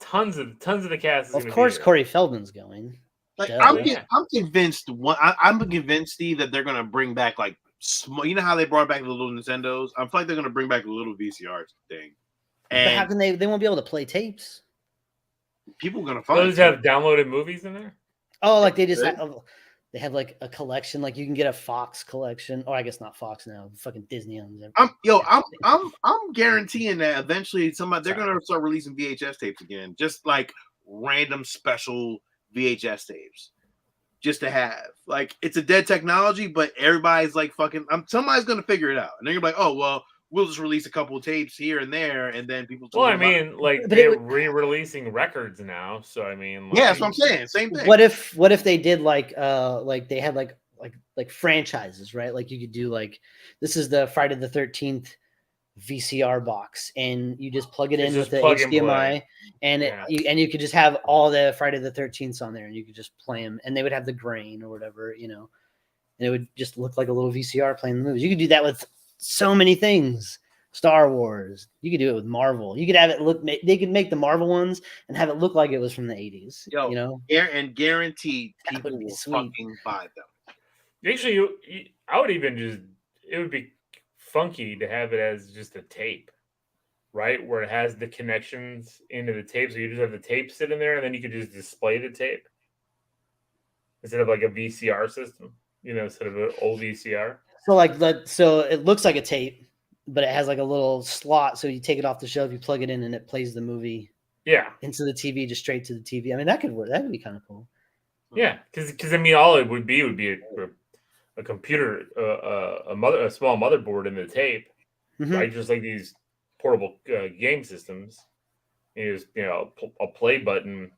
tons of the cast. Is Of gonna course, be here. Corey Feldman's going. Like Duh. I'm convinced. I'm convinced, Steve, that they're gonna bring back like small. You know how they brought back the little Nintendos? I feel like they're gonna bring back the little VCR thing, But how and can they won't be able to play tapes? people are gonna find Those have downloaded movies in there. Oh, like they just Right. They have like a collection, like you can get a Fox collection, or I guess not Fox now. Fucking Disney owns it. I'm guaranteeing that eventually they're gonna start releasing VHS tapes again, just like random special VHS tapes, just to have. Like it's a dead technology, but everybody's like fucking. Somebody's gonna figure it out, and they're gonna be like, oh well, we'll just release a couple of tapes here and there, and then people. Well, I mean, like But they're re-releasing records now, so I mean, like, yeah, that's what I'm saying. Same thing. What if they did like they had like franchises, right? Like you could do like, this is the Friday the 13th VCR box, and you just plug it in with the HDMI, and you could just have all the Friday the 13th on there, and you could just play them, and they would have the grain or whatever, you know, and it would just look like a little VCR playing the movies. You could do that with so many things. Star Wars. You could do it with Marvel. You could have it look. They could make the Marvel ones and have it look like it was from the 80s. Yo, you know, and guaranteed That people would be will sweet. fucking buy them. actually, I would even just. It would be funky to have it as just a tape, right? Where it has the connections into the tape, so you just have the tape sitting there, and then you could just display the tape instead of like a VCR system. You know, instead of an old VCR. So it looks like a tape, but it has like a little slot. So you take it off the shelf, you plug it in, and it plays the movie Yeah, into the TV, just straight to the TV. I mean, that could work. That would be kind of cool. yeah, because I mean, all it would be a computer, a small motherboard in the tape, Mhm. right? Just like these portable game systems. You just a play button,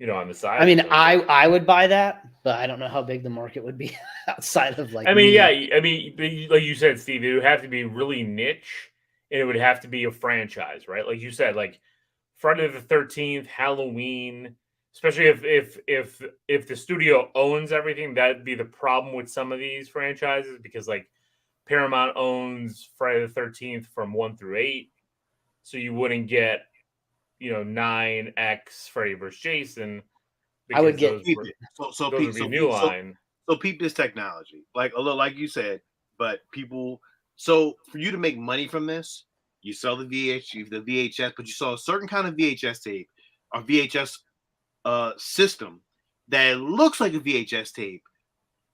on the side. I mean, I would buy that, but I don't know how big the market would be outside of like. I mean, me. yeah, I mean, like you said, Steve, it would have to be really niche, and it would have to be a franchise, right? Like you said, like Friday the 13th, Halloween. Especially if the studio owns everything, that'd be the problem with some of these franchises, because like Paramount owns Friday the 13th from 1 through 8, so you wouldn't get 9X Freddy vs. Jason. I would get so New Line. So peep this technology, like a little, like you said, but people. So for you to make money from this, you sell the VHS, but you sell a certain kind of VHS tape or VHS system that looks like a VHS tape,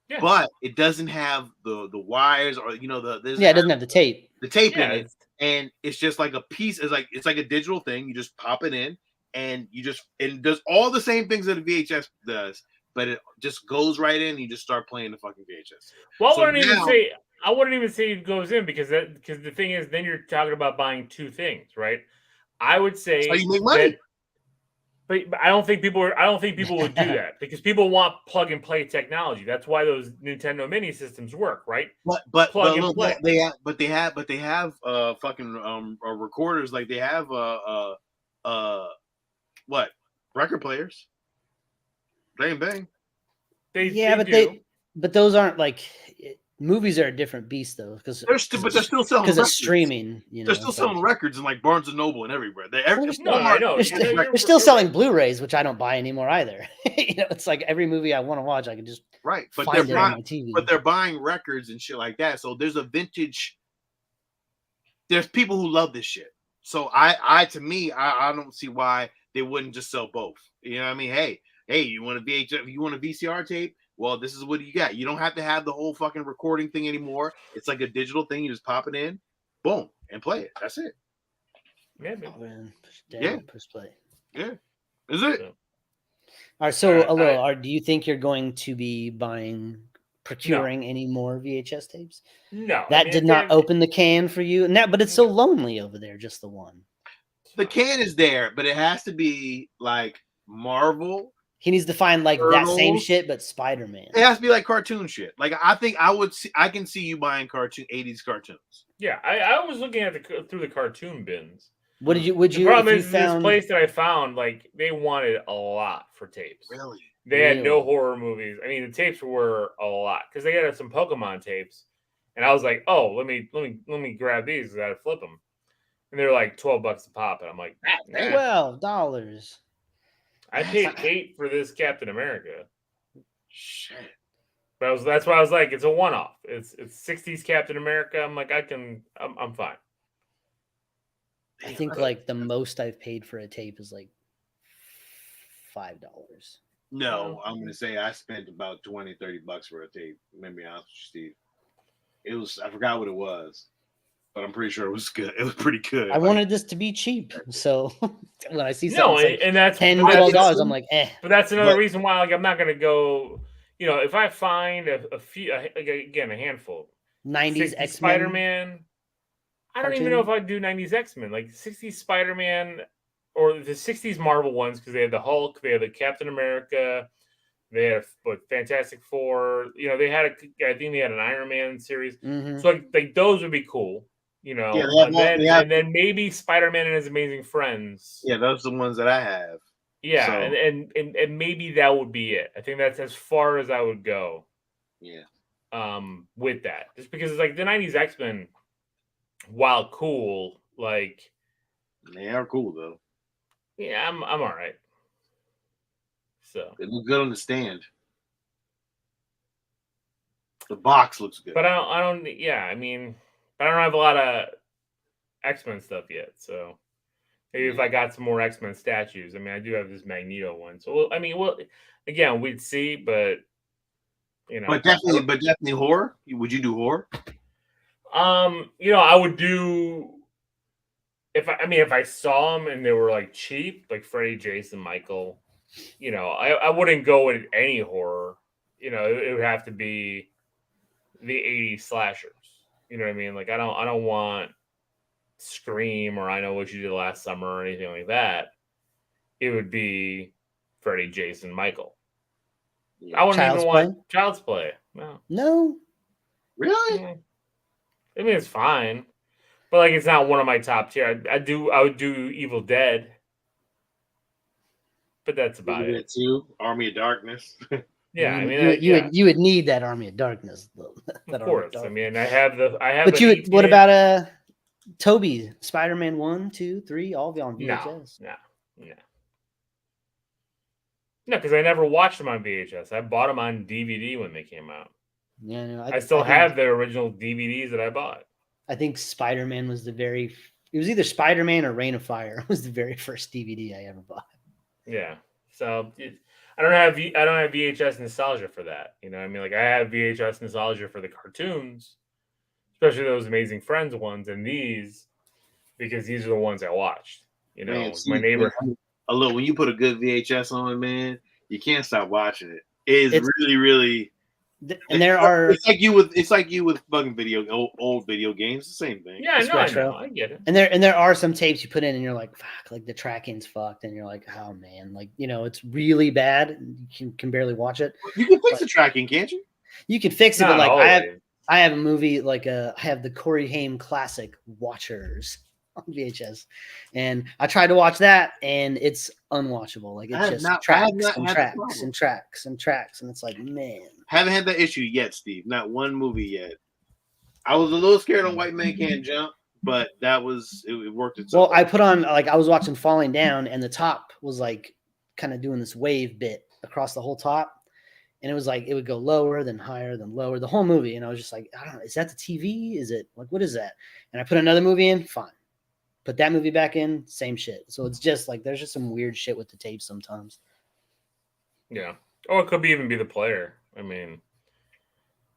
Yeah. but it doesn't have the wires or it doesn't have the tape. The tape in it, and it's just like a piece. It's like a digital thing. You just pop it in, and it does all the same things that a VHS does, but it just goes right in. And you just start playing the fucking VHS. Well, I wouldn't even say it goes in, because the thing is, then you're talking about buying two things, right? I would say that's how you make money. But I don't think people would do that, because people want plug and play technology. That's why those Nintendo Mini systems work, right? But plug and play. They have fucking recorders, like they have what, record players. Bang. But those aren't like movies are a different beast though, because they're still selling because of streaming. They're still selling records in like Barnes and Noble and everywhere. I know. They're still selling Blu-rays, which I don't buy anymore either. It's like every movie I want to watch, I can just find it on my TV. But they're buying records and shit like that. So there's a vintage. There's people who love this shit. So I don't see why they wouldn't just sell both. You know what I mean? Hey, you want a VHS? You want a VCR tape? Well, this is what you got. You don't have to have the whole fucking recording thing anymore. It's like a digital thing. You just pop it in, boom, and play it. That's it. Yeah, man. Push play. Yeah. Is it? All right. So, do you think you're going to be procuring any more VHS tapes? No. That did not open the can for you, but it's so lonely over there. Just the one. The can is there, but it has to be like Marvel. He needs to find like that same shit, but Spider-Man. It has to be like cartoon shit. Like I think I can see you buying 80s cartoons. Yeah, I was looking at through the cartoon bins. Would you? The problem is, this place that I found, like, they wanted a lot for tapes. Really? They had no horror movies. I mean, the tapes were a lot, because they had some Pokemon tapes, and I was like, oh, let me grab these. I gotta flip them, and they're like $12 a pop, and I'm like, $12. I paid $8 for this Captain America. Shit. But that's why I was like, it's a one-off. It's 60s Captain America. I'm like, I'm fine. I think like the most I've paid for a tape is like $5. No, I'm gonna say I spent about $20-$30 for a tape. Maybe honest with you, Steve. It was I forgot what it was, but I'm pretty sure it was good. It was pretty good. I wanted this to be cheap, so when I see No, something like and that's $10, but that's- $12, I'm like, eh. But that's another But- reason why, like, I'm not gonna go. You know, if I find a few, like, again, a handful, 90s 60s X-Men. Spider-Man. I don't even know if I'd do 90s X-Men, like 60s Spider-Man or the 60s Marvel ones, because they had the Hulk, they had the Captain America, they had Fantastic Four. You know, I think they had an Iron Man series. Mhm. So like those would be cool. You know, Yeah, they have and then maybe Spider-Man and His Amazing Friends. Yeah, those are the ones that I have. Yeah, So- and maybe that would be it. I think that's as far as I would go. Yeah. With that, just because it's like the 90s X-Men, while cool, like, They are cool though. yeah, I'm all right. So, They look good on the stand. The box looks good. but I don't, yeah, I mean, I don't have a lot of X-Men stuff yet, so maybe if I got some more X-Men statues. I mean, I do have this Magneto one, so again, we'd see, but you know, But definitely horror. Would you do horror? you know, I would do if I saw them and they were like cheap, like Freddy, Jason, Michael. You know, I wouldn't go with any horror. You know, it would have to be the 80s slashers. You know what I mean? Like I don't want Scream or I Know What You Did Last Summer or anything like that. It would be Freddy, Jason, Michael. I wouldn't Child's even Play? want Child's Play. No. No. Really? I mean, it's fine, but like, it's not one of my top tier. I would do Evil Dead, but that's about Evil it. Dead 2, Army of Darkness. Yeah, I mean, you would need that Army of Darkness, though. of course. I mean, I have. But the you would. What 18 about Toby, Spider-Man 1, 2, 3, all of you on VHS? No, because I never watched them on VHS. I bought them on DVD when they came out. Yeah, no, I still think- have the original DVDs that I bought. I think Spider-Man was it was either Spider-Man or Reign of Fire was the very first DVD I ever bought. Yeah, so I don't have VHS nostalgia for that. You know, what I mean, like I have VHS nostalgia for the cartoons, especially those Amazing Friends ones, and these because these are the ones I watched. You know, Man, my neighbor. Look, when you put a good VHS on, man, you can't stop watching it. It's really, really. And there are It's like you with fucking old video games. The same thing. Yeah, It's I retro. know, I get it. and there are some tapes you put in and you're like, fuck, like the tracking's fucked, and you're like, oh man, like it's really bad. You can barely watch it. You can fix the tracking, can't you? You can fix it, Not but like always. I have a movie like I have the Corey Haim classic Watchers on VHS, and I tried to watch that, and it's unwatchable. Like I have it's just not- I tracks have not and had the tracks problem. and tracks and tracks, and it's like, man. Haven't had that issue yet, Steve. Not one movie yet. I was a little scared on White Man Can't Jump, but it worked itself. Well, I put on like I was watching Falling Down, and the top was like kind of doing this wave bit across the whole top, and it was like it would go lower, then higher, then lower, the whole movie, and I was just like, I don't know, is that the TV? Is it like what is that? And I put another movie in, fine. Put that movie back in, same shit. So it's just like there's just some weird shit with the tapes sometimes. Yeah. Or it could even be the player. I mean,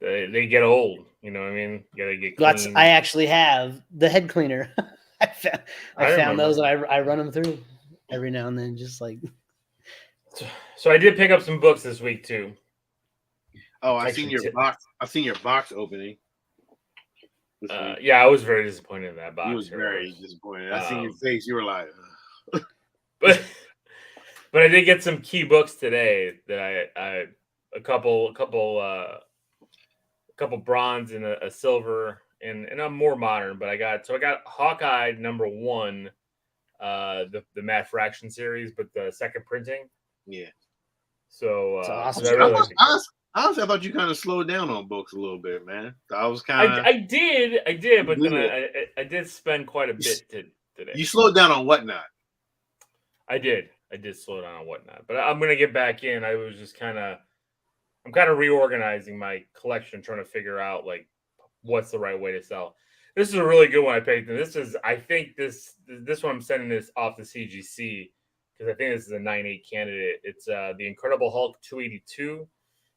they get old. You know what I mean? You gotta get clean. I actually have the head cleaner. I found remember. those, and I run them through every now and then, just like. So I did pick up some books this week too. Oh, I Actually, seen your box. I seen your box opening. this week. Yeah, I was very disappointed in that box. You was very disappointed. I seen your face. You were like, ugh. but I did get some key books today that I a couple bronze and a silver and I'm more modern, but I got Hawkeye #1, the Matt Fraction series, but the second printing. Yeah. So It's awesome. I really like it. Honestly, I thought you kind of slowed down on books a little bit, man. I was kind of. I did, but then I did spend quite a bit today. You slowed down on whatnot. I did slow down on whatnot, but I'm gonna get back in. I was just I'm kind of reorganizing my collection, trying to figure out like what's the right way to sell. This is a really good one I picked, and I think this one I'm sending this off the CGC because I think this is a 9.8 candidate. It's the Incredible Hulk 282.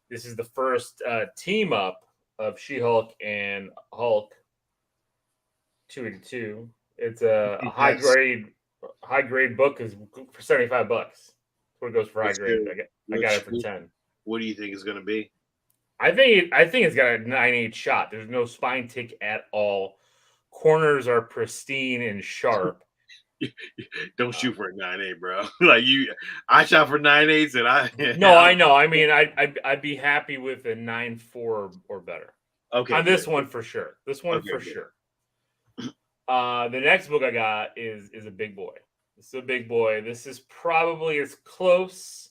This is the first team up of She-Hulk and Hulk 282. It's a high grade book is for $75. That's what it goes for high grade. I got it for 10. What do you think it's going to be? I think it's got a 9.8 shot. There's no spine tick at all. Corners are pristine and sharp. Don't shoot for a 9.8, bro. Like I shot for 9.8s and I. No, I know. I mean, I'd be happy with a 9.4 or better. Okay. On this one for sure. This one for sure. The next book I got is a big boy. This is a big boy. This is probably as close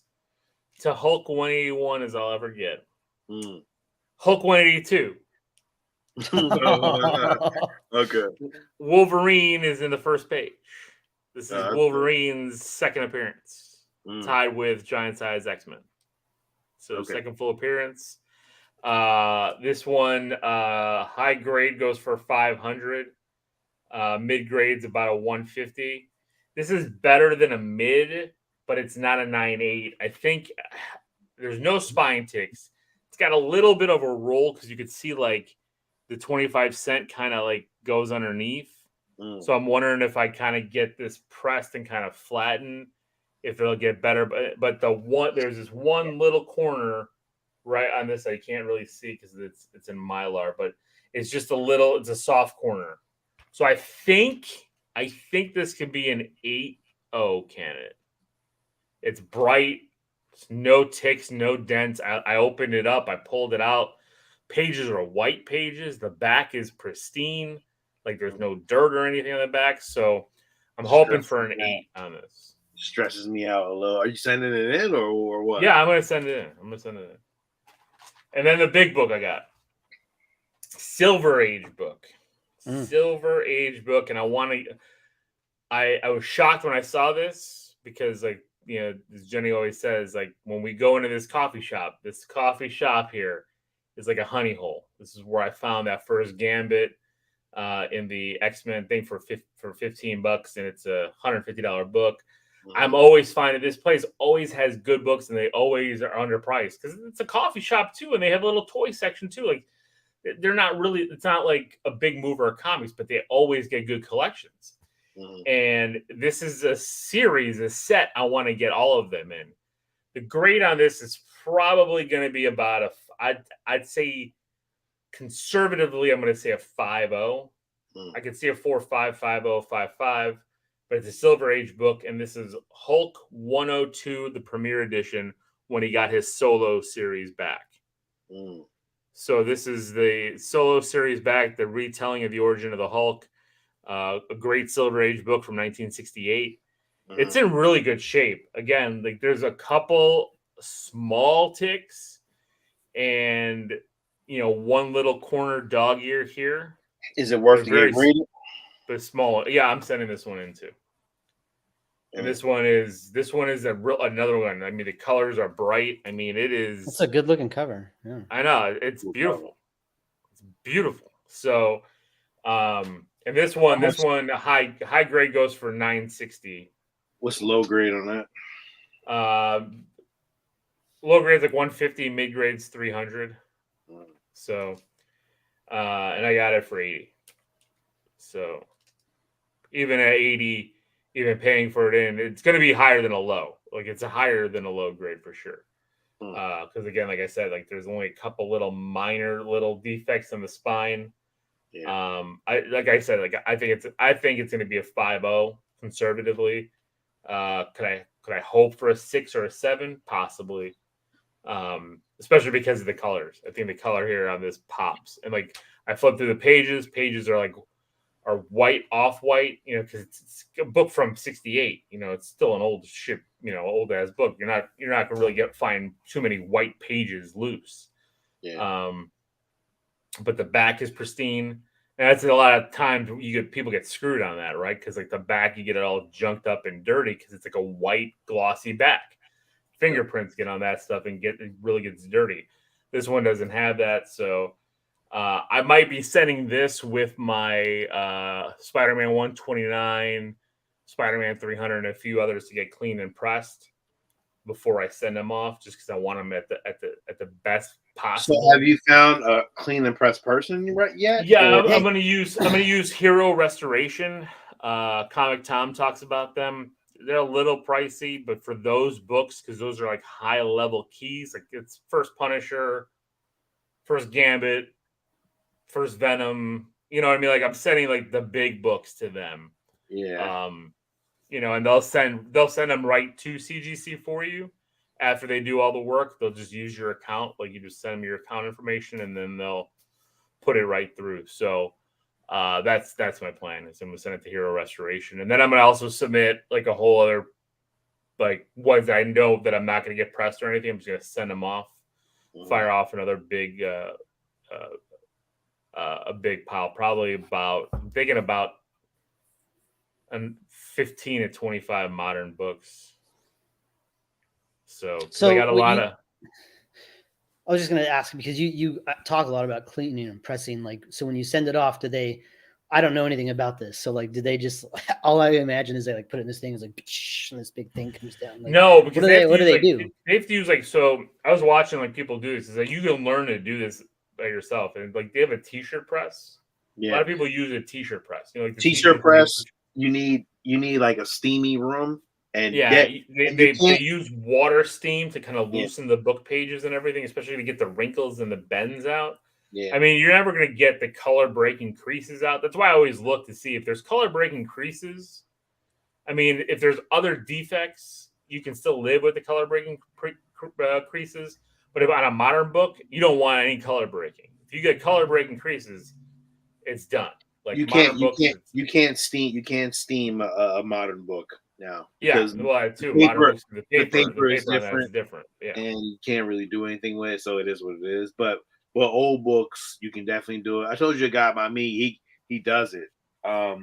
to Hulk 181 as I'll ever get. Hulk 182. Okay. Wolverine is in the first page. This is Wolverine's second appearance, tied with Giant Size X-Men. So second full appearance. This one, high grade goes for 500. Mid grade's about a 150. This is better than a mid, but it's not a 9.8. I think there's no spine ticks. It's got a little bit of a roll because you could see like the 25 cent kind of like goes underneath. So I'm wondering if I kind of get this pressed and kind of flatten, if it'll get better. But there's this one little corner right on this I can't really see because it's in Mylar, but it's just it's a soft corner. So I think this could be an 8.0 candidate. It's bright, no ticks, no dents. I opened it up, I pulled it out. Pages are white pages. The back is pristine. Like there's no dirt or anything on the back. So I'm hoping for an 8 on this. Stresses me out a little. Are you sending it in or what? Yeah, I'm gonna send it in. And then the big book I got. Silver Age book. Silver Age book. And I was shocked when I saw this because like, you know, as Jenny always says, like when we go into this coffee shop here is like a honey hole. This is where I found that first Gambit in the X-Men thing for $15, and it's a $150 book. I'm always finding this place always has good books, and they always are underpriced because it's a coffee shop too, and they have a little toy section too. Like they're not really, it's not like a big mover of comics, but they always get good collections. And this is a set. I want to get all of them in. The grade on this is probably going to be about I'd say conservatively, I'm going to say a 5.0. I could see a 4.5, 5.0, 5.5, but it's a Silver Age book, and this is Hulk 102, the premiere edition, when he got his solo series back. So this is the solo series back, the retelling of the origin of the Hulk, a great Silver Age book from 1968. It's in really good shape. Again, like there's a couple small ticks and, you know, one little corner dog ear here. Is it worth to get read? The small, yeah, I'm sending this one in too. And this one is another one. I mean, the colors are bright. I mean, it's a good looking cover. Yeah. I know, it's beautiful. It's beautiful. So, and this one high grade goes for $960. What's low grade on that? Low grade's like $150, mid grade's $300. So, and I got it for $80. So, even at $80, even paying for it in, it's going to be higher than a low. Like it's higher than a low grade for sure. Because again, like I said, like there's only a couple little minor little defects in the spine. Yeah. I think it's going to be a 5.0 conservatively. Could I hope for a 6 or a 7? Possibly. Especially because of the colors. I think the color here on this pops. And like I flip through the pages. Pages are white off white, you know, because it's a book from '68. You know, it's still an old ass book. You're not gonna really find too many white pages loose. Yeah. But the back is pristine. And that's a lot of times people get screwed on that, right? Because like the back, you get it all junked up and dirty because it's like a white glossy back. Fingerprints get on that stuff and it really gets dirty. This one doesn't have that, so I might be sending this with my Spider-Man 129, Spider-Man 300 and a few others to get clean and pressed before I send them off, just because I want them at the best possible. So have you found a clean and pressed person yet? Yeah, Or- I'm gonna use Hero Restoration. Comic Tom talks about them. They're a little pricey, but for those books, because those are like high level keys, like it's first Punisher, first Gambit, first Venom. You know what I mean? Like I'm sending like the big books to them. Yeah. And they'll send them right to CGC for you. After they do all the work, they'll just use your account. Like you just send them your account information, and then they'll put it right through. So that's my plan. Is I'm gonna send it to Hero Restoration, and then I'm gonna also submit like a whole other like ones I know that I'm not gonna get pressed or anything. I'm just gonna send them off, fire off another big a big pile. Probably about I'm thinking about 15 to 25 modern books. So they got a lot of. I was just going to ask because you talk a lot about cleaning and pressing. Like, so when you send it off, do they? I don't know anything about this. So like, did they just? All I imagine is they like put it in this thing, is like, and this big thing comes down. Like, no, because what do they do? They have to use like. So I was watching like people do this. Is like you can learn to do this by yourself, and like they have a t-shirt press. Yeah. A lot of people use a t-shirt press. Like the t-shirt press. You need like a steamy room. And yeah, they use water steam to kind of loosen the book pages and everything, especially to get the wrinkles and the bends out. Yeah. I mean, you're never going to get the color breaking creases out. That's why I always look to see if there's color breaking creases. I mean, if there's other defects, you can still live with the color breaking creases. But if on a modern book, you don't want any color breaking. If you get color breaking creases, it's done. Like you can't steam a modern book now. Yeah, well, too. The paper is different. Yeah, and you can't really do anything with it, so it is what it is. But old books, you can definitely do it. I told you a guy by me, he does it. I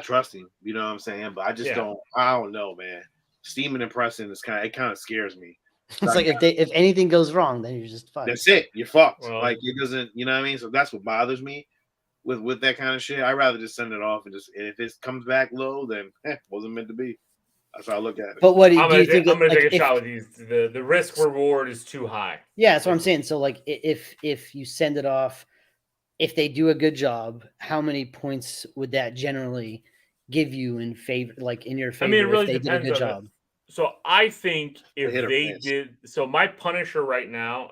trust him, you know what I'm saying? But I just I don't know, man. Steaming and pressing is kind of scares me. It's like if anything goes wrong, then you're just fucked. That's it. You're fucked. Like it doesn't, you know what I mean? So that's what bothers me with that kind of shit. I'd rather just send it off and if it comes back low, then wasn't meant to be. That's how I look at it. But what do you think? I'm gonna take a shot with these. The risk reward is too high. Yeah, that's what I'm saying. So like if you send it off, if they do a good job, how many points would that generally give you in favor, like in your favor? I mean, it really if they depends did a good on job. So I think if they did, so my Punisher right now,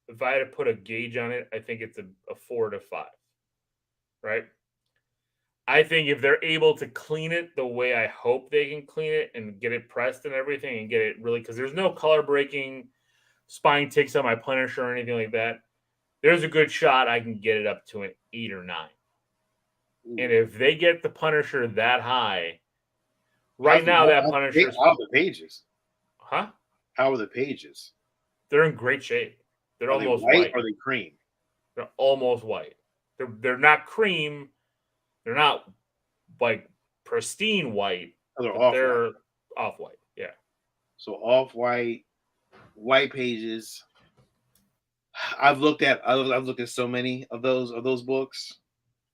if I had to put a gauge on it, I think it's a 4 to 5. Right? I think if they're able to clean it the way I hope they can clean it and get it pressed and everything and get it really, because there's no color breaking spine ticks on my Punisher or anything like that, there's a good shot I can get it up to an 8 or 9. And if they get the Punisher that high, right now that Punisher. How are the pages? Huh? How are the pages? They're in great shape. They're almost white. Or are they cream? They're almost white. They're not cream. They're not like pristine white. They're off-white. Yeah. So off-white, white pages. I've looked at so many of those books.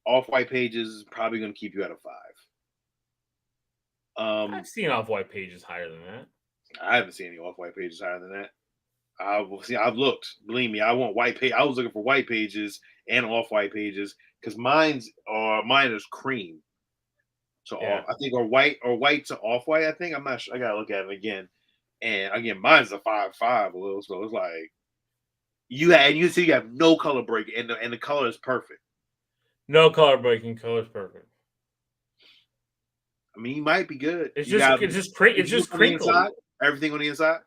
Off-white pages is probably going to keep you at a 5. I've seen off-white pages higher than that. I haven't seen any off-white pages higher than that. I've looked. Believe me, I want white page. I was looking for white pages and off-white pages because mine is cream. So I think or white to off-white. I think I'm not sure. I gotta look at it again. And again, mine's a 5.5 a little. So it's like you see you have no color break and the color is perfect. No color breaking. Color is perfect. I mean, you might be good. It's just crinkled. Everything on the inside.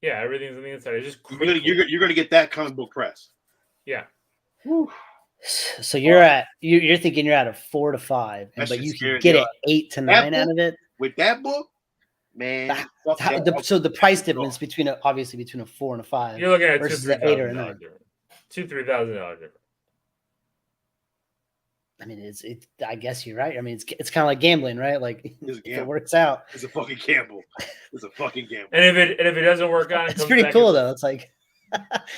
Yeah, everything's on the inside. It's just you're gonna get that comic book press. Yeah. Whew. So you're thinking you're at a 4 to 5, but you can get an 8 to 9 out of it with that book, man. So the price difference between a 4 and a 5. You're looking at versus an 8 or a 9. $2,000-$3,000 difference. I mean, I guess you're right. I mean, it's kind of like gambling, right? Like if it works out, it's a fucking gamble. It's a fucking gamble. And if it doesn't work out, it's pretty cool though. It's like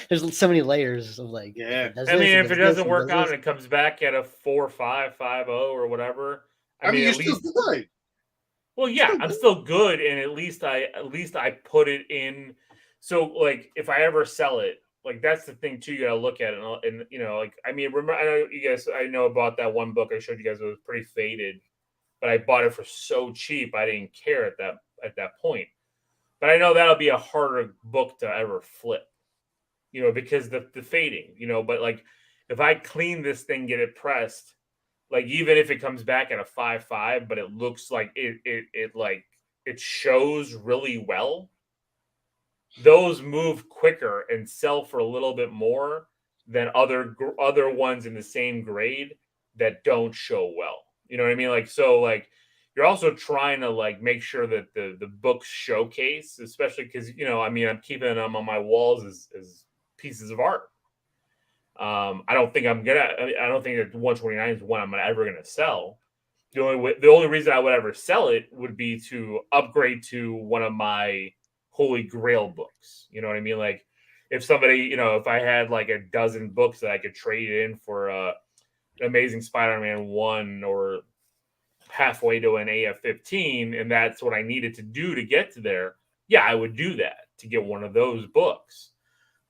there's so many layers of like. Yeah. If it doesn't work out and it comes back at a 4.5, 5.0 or whatever, I mean, at you're least, still good. well, yeah, I'm still good, and at least I put it in. So like, if I ever sell it, like that's the thing too. You gotta look at it, and you know, like I mean, remember, I know you guys. I know about that one book I showed you guys. It was pretty faded, but I bought it for so cheap. I didn't care at that point. But I know that'll be a harder book to ever flip, you know, because the fading, you know. But like, if I clean this thing, get it pressed, like even if it comes back at a 5.5, but it looks like it like it shows really well, those move quicker and sell for a little bit more than other ones in the same grade that don't show well. You know what I mean? Like, so like you're also trying to like make sure that the books showcase, especially because, you know, I mean, I'm keeping them on my walls as pieces of art. I don't think I don't think that 129 is one I'm ever gonna sell. The only reason I would ever sell it would be to upgrade to one of my holy grail books. You know what I mean? Like if somebody, you know, if I had like a dozen books that I could trade in for an Amazing Spider-Man 1 or halfway to an AF-15, and that's what I needed to do to get to there, yeah, I would do that to get one of those books.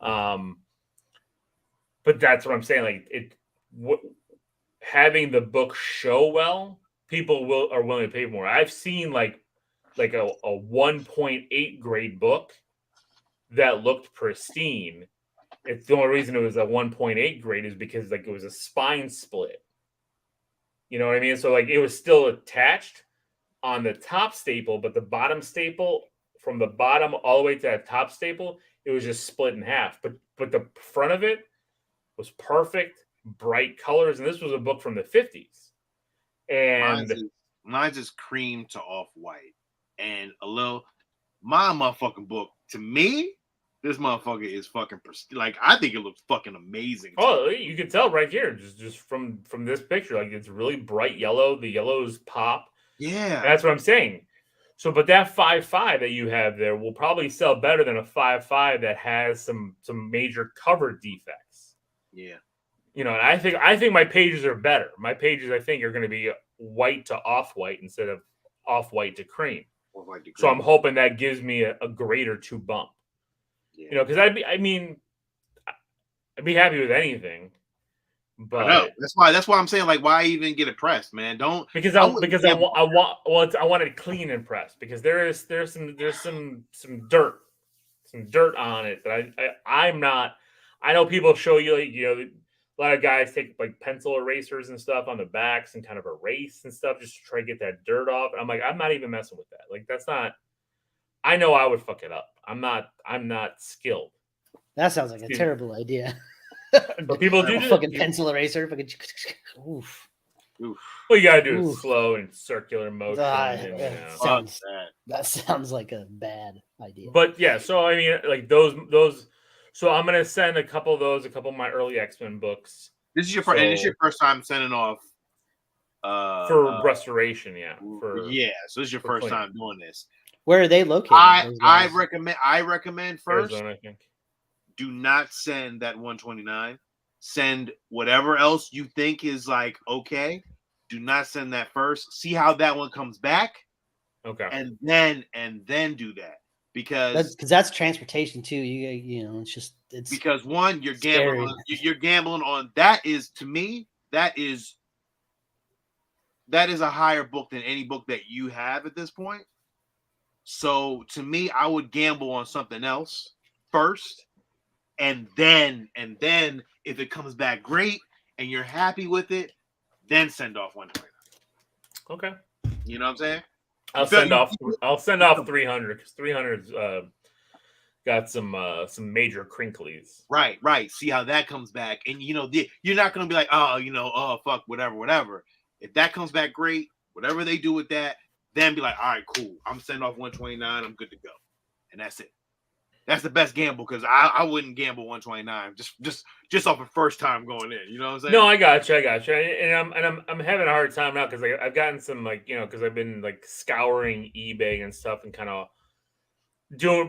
But that's what I'm saying. Like having the book show well, people are willing to pay more. I've seen like a 1.8 grade book that looked pristine. It's the only reason it was a 1.8 grade is because like it was a spine split. You know what I mean? So like it was still attached on the top staple, but the bottom staple from the bottom all the way to that top staple, it was just split in half. But the front of it was perfect, bright colors, and this was a book from the 50s. And mine's is cream to off white, and a little. My motherfucking book, to me, this motherfucker is fucking like I think it looks fucking amazing. Oh, you can tell right here, just from this picture, like it's really bright yellow. The yellows pop. Yeah, and that's what I'm saying. So, but that 5.5 that you have there will probably sell better than a 5.5 that has some major cover defects. Yeah, you know, and I think my pages are better. My pages, I think, are going to be white to off white instead of off white to cream. So I'm hoping that gives me a grade or two bump. Yeah. You know, because I'd be happy with anything. But I know. That's why I'm saying, like, why even get it pressed, man? Don't because I want it clean and pressed because there's some dirt on it that I'm not. I know people show you, like, you know, a lot of guys take like pencil erasers and stuff on the backs and kind of erase and stuff just to try to get that dirt off. And I'm like, I'm not even messing with that. Like, that's not. I know I would fuck it up. I'm not skilled. That sounds like a terrible idea. But people do fucking pencil eraser. Fucking oof. Well, you gotta do it slow and circular motion. That sounds like a bad idea. But yeah, so I mean, like those. So I'm gonna send a couple of my early X-Men books. This is your first time sending off for restoration, yeah. So this is your first time doing this. Where are they located? I recommend first. Arizona, I think. Do not send that 129. Send whatever else you think is like okay. Do not send that first. See how that one comes back. Okay. And then do that. Because that's transportation too. You know, it's because one, you're gambling. You're gambling on that. Is to me that is a higher book than any book that you have at this point. So to me, I would gamble on something else first, and then if it comes back great and you're happy with it, then send off 129. Okay. You know what I'm saying? I'll send off 300 because 300's got some major crinklies. Right. See how that comes back, and you know you're not gonna be like, oh fuck, whatever. If that comes back great, whatever they do with that, then be like, all right, cool. I'm sending off 129. I'm good to go, and that's it. That's the best gamble because I wouldn't gamble 129 just off the first time going in. You know what I'm saying? No, I got you. And I'm having a hard time now because I've gotten some, like, you know, because I've been like scouring eBay and stuff and kind of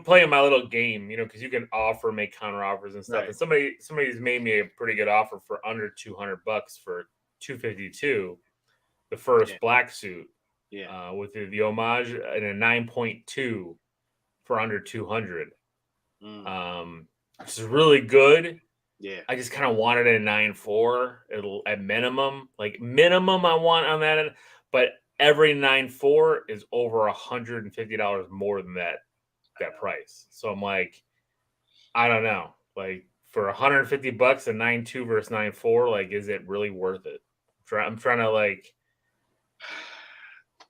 playing my little game, you know, because you can make counter offers and stuff. Right. And somebody's made me a pretty good offer for under $200 for 252. the first black suit, Yeah. with the homage and a 9.2 for under 200. Which is really good. Yeah. I just kind of wanted a 9.4 at minimum. Like minimum I want on that, but every 9.4 is over $150 more than that price. So I'm like, I don't know. Like for $150 a 9.2 versus 9.4, like is it really worth it? I'm trying to like.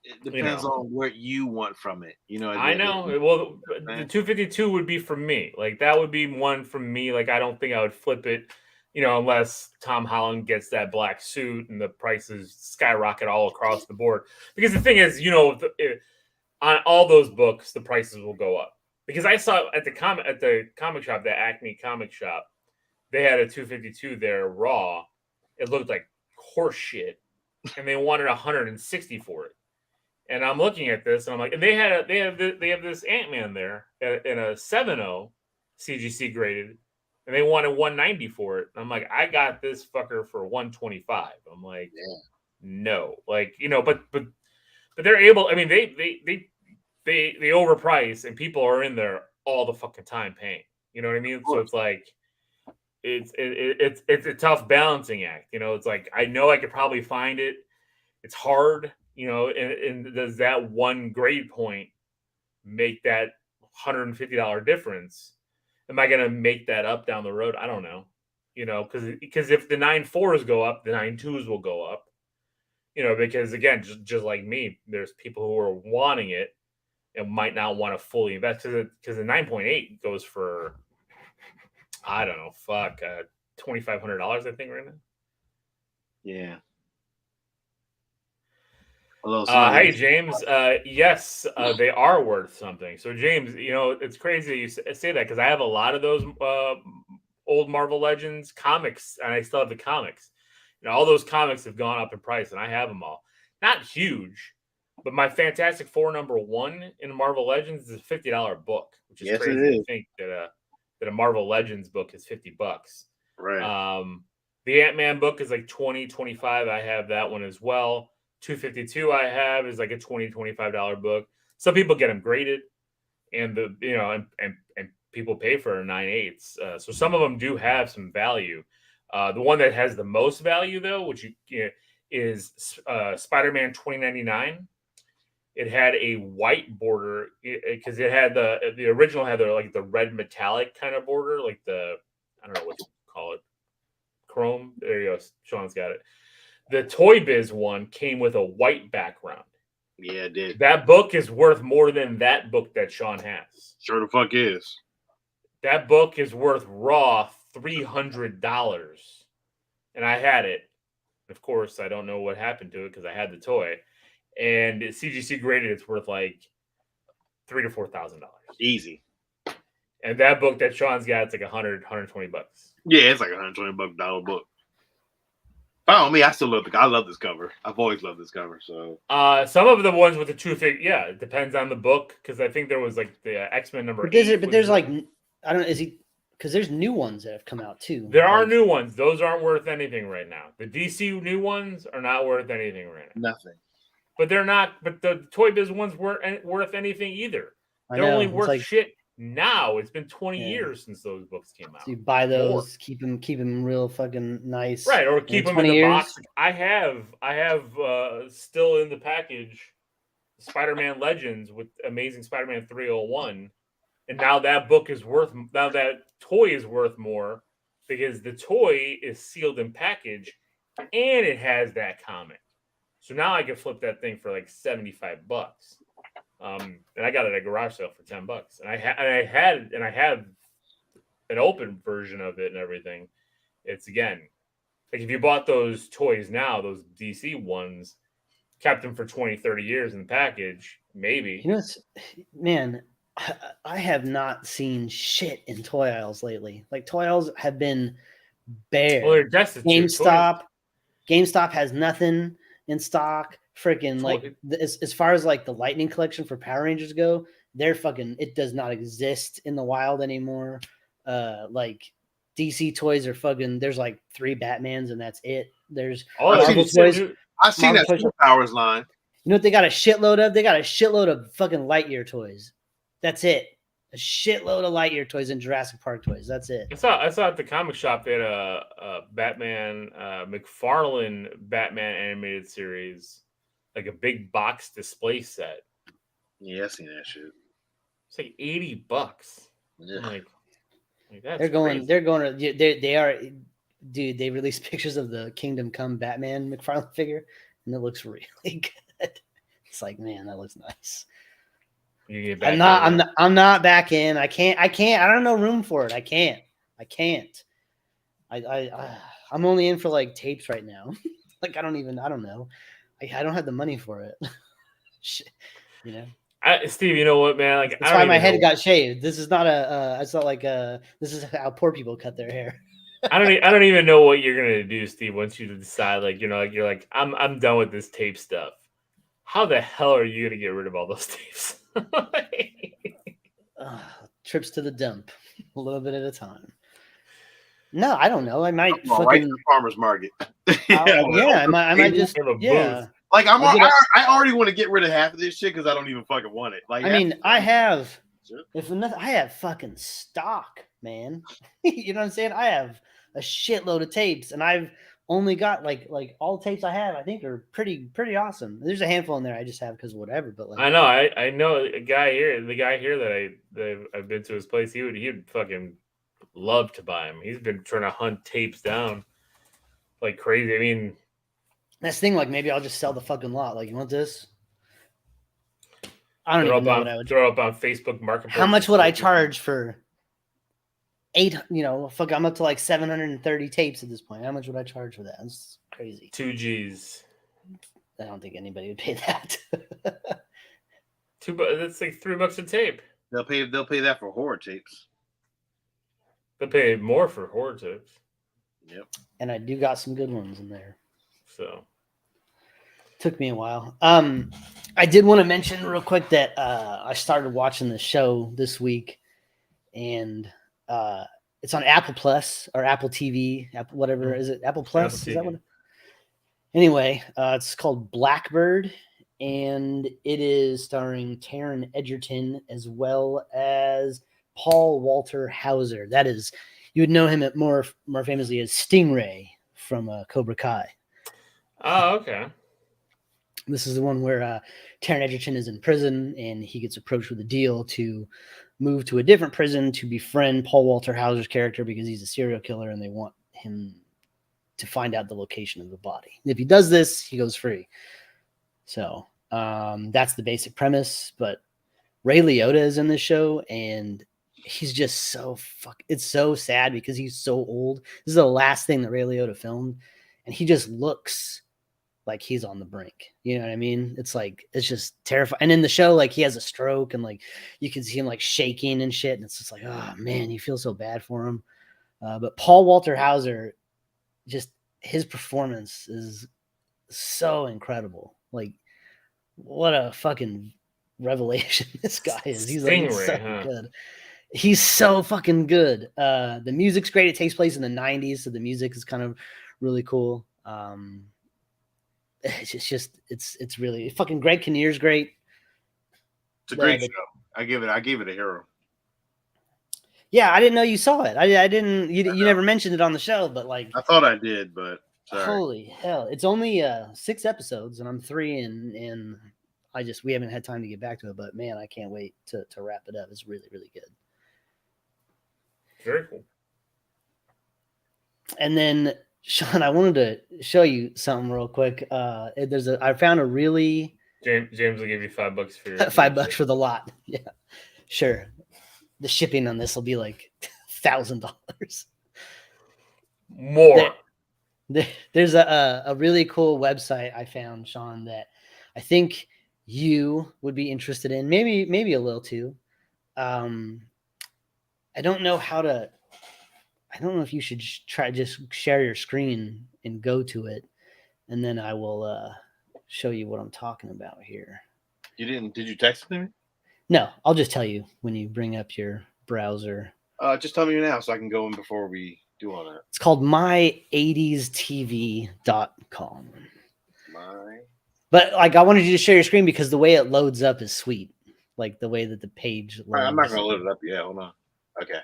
It depends on what you want from it. I know. Well, the 252 would be for me. Like that would be one from me. Like I don't think I would flip it, unless Tom Holland gets that black suit and the prices skyrocket all across the board. Because the thing is, on all those books, the prices will go up. Because I saw at the comic shop, the Acme comic shop, they had a 252 there raw. It looked like horse shit, and they wanted 160 for it. And I'm looking at this, and I'm like, and they have this Ant-Man there in a 7.0 CGC graded, and they wanted 190 for it. And I'm like, I got this fucker for 125. I'm like, no, like but they're able. I mean, they overprice, and people are in there all the fucking time paying. You know what I mean? So it's like, it's a tough balancing act. It's like I know I could probably find it. It's hard. And does that one grade point make that $150 difference? Am I going to make that up down the road? I don't know. Because if the 9.4s go up, the 9.2s will go up. Because again, just like me, there's people who are wanting it and might not want to fully invest because the 9.8 goes for, I don't know, $2,500 I think right now. Yeah. Hey James, yes, they are worth something. So James, it's crazy you say that because I have a lot of those old Marvel Legends comics, and I still have the comics. All those comics have gone up in price, and I have them all. Not huge, but my Fantastic Four #1 in Marvel Legends is a $50 book, which is crazy to think that a Marvel Legends book is $50. Right. The Ant-Man book is like 20, 25. I have that one as well. 252 I have is like a $20, $25 book. Some people get them graded, and and people pay for 9.8s. So some of them do have some value. The one that has the most value though, which is Spider-Man 2099. It had a white border because it had the original had the red metallic kind of border, like I don't know what you call it, chrome. There you go. Sean's got it. The Toy Biz one came with a white background. Yeah, it did. That book is worth more than that book that Sean has. Sure the fuck is. That book is worth raw $300. And I had it. Of course, I don't know what happened to it because I had the toy. And CGC graded, it's worth like $3,000 to $4,000. Easy. And that book that Sean's got, it's like $100, $120. Yeah, it's like $120 book. Oh, me, I still I love this cover. I've always loved this cover. So, some of the ones with the two figure, yeah, it depends on the book because I think there was like the X-Men number. But there's like, I don't know, is he? Because there's new ones that have come out too. There are new ones. Those aren't worth anything right now. The DC new ones are not worth anything right now. Nothing. But they're not. But the Toy Biz ones weren't worth anything either. They're only worth shit now. It's been 20 years since those books came out. So you buy those, keep them real fucking nice, right? Or keep them in the box. I have still in the package Spider-Man Legends with Amazing Spider-Man 301, and now that toy is worth more because the toy is sealed and packaged, and it has that comic. So now I can flip that thing for like $75. And I got it at a garage sale for $10. And I have an open version of it and everything. It's again, like if you bought those toys now, those DC ones, kept them for 20, 30 years in the package, maybe. Man, I have not seen shit in toy aisles lately. Like toy aisles have been bare. Well, they're destitute. GameStop has nothing in stock. Freaking like as far as like the Lightning collection for Power Rangers go, it does not exist in the wild anymore. Like DC toys are fucking, there's like 3 Batmans and that's it. There's Oh, I've Marvel seen- toys. I've seen Marvel that toys- Super Powers line. You know what they got a shitload of? They got a shitload of fucking Lightyear toys. That's it. A shitload of Lightyear toys and Jurassic Park toys. That's it. I saw at the comic shop they had a Batman McFarlane Batman animated series, like a big box display set. Yeah, I've seen that shit. It's like $80. Yeah. I'm like that's They're going. crazy. They're going to. They are. Dude, they released pictures of the Kingdom Come Batman McFarlane figure, and it looks really good. It's like, man, that looks nice. You get back I'm not. in I'm there. not. I'm not back in. I can't. I don't have no room for it. I can't. I'm only in for like tapes right now. Like I don't know. I don't have the money for it. Shit, you know. Steve, you know what, man? Like That's I don't why my even head know. got shaved. This is not a. It's not like a. This is how poor people cut their hair. I don't even know what you're gonna do, Steve. Once you decide, like you're like I'm done with this tape stuff. How the hell are you gonna get rid of all those tapes? Trips to the dump, a little bit at a time. No, I don't know. I might Come on, right to fucking. the farmer's market. Yeah, I might just. Have a Yeah. booth. Like I'll get a- I already want to get rid of half of this shit because I don't even fucking want it. Like I mean, I have. Sure. If nothing, I have fucking stock, man. You know what I'm saying? I have a shitload of tapes, and I've only got like all the tapes I have. I think are pretty awesome. There's a handful in there I just have because whatever. But like, I know. I know a guy here. The guy here that I've been to his place. He'd fucking love to buy him. He's been trying to hunt tapes down like crazy. I mean, that's the thing. Like maybe I'll just sell the fucking lot. Like you want this? I don't throw even know up what I on would. throw up on Facebook Marketplace. How much would I charge for 8? You know, fuck, I'm up to like 730 tapes at this point. How much would I charge for that? That's crazy. 2 G's. I don't think anybody would pay that. That's like $3 a tape. they'll pay that for horror tapes. They pay more for horror tapes. Yep. And I do got some good ones in there. So Took me a while. I did want to mention real quick that I started watching the show this week, and it's on Apple Plus or Apple TV, Apple, whatever is it? Apple Plus? Apple Is that TV. what? Anyway, it's called Blackbird, and it is starring Taron Egerton as well as Paul Walter Hauser. That is, you would know him more famously as Stingray from Cobra Kai. oh, okay. This is the one where Taron Egerton is in prison and he gets approached with a deal to move to a different prison to befriend Paul Walter Hauser's character because he's a serial killer and they want him to find out the location of the body. And if he does this, he goes free. So that's the basic premise. But Ray Liotta is in this show and he's just so it's so sad because he's so old. This is the last thing that Ray Liotta filmed and he just looks like he's on the brink. You know what I mean? It's like, it's just terrifying. And in the show, like he has a stroke and like you can see him like shaking and shit. And it's just like, oh man, you feel so bad for him. But Paul Walter Hauser, just his performance is so incredible. Like, what a fucking revelation this guy is. He's like Stingray, so huh? good. He's so fucking good. The music's great. It takes place in the 90s, so the music is kind of really cool. It's really fucking Greg Kinnear's great. It's a great show. I give it a hero. Yeah, I didn't know you saw it. I didn't. You never mentioned it on the show, but like, I thought I did, but sorry. holy hell, it's only 6 episodes, and I'm 3 and we haven't had time to get back to it. But man, I can't wait to wrap it up. It's really really good. Very cool. And then Sean, I wanted to show you something real quick. I found a really James will give you $5 for your $5 for the lot. Yeah, sure. The shipping on this will be like $1,000. more. There's a really cool website I found, Sean, that I think you would be interested in. Maybe a little too. I don't know if you should just share your screen and go to it, and then I will show you what I'm talking about here. Did you text it to me? No, I'll just tell you when you bring up your browser. Just tell me now so I can go in before we Do all that. It's called my80stv.com. But like, I wanted you to share your screen because the way it loads up is sweet. Like the way that the page loads. Right, I'm not gonna load it up yet. Hold on. Okay.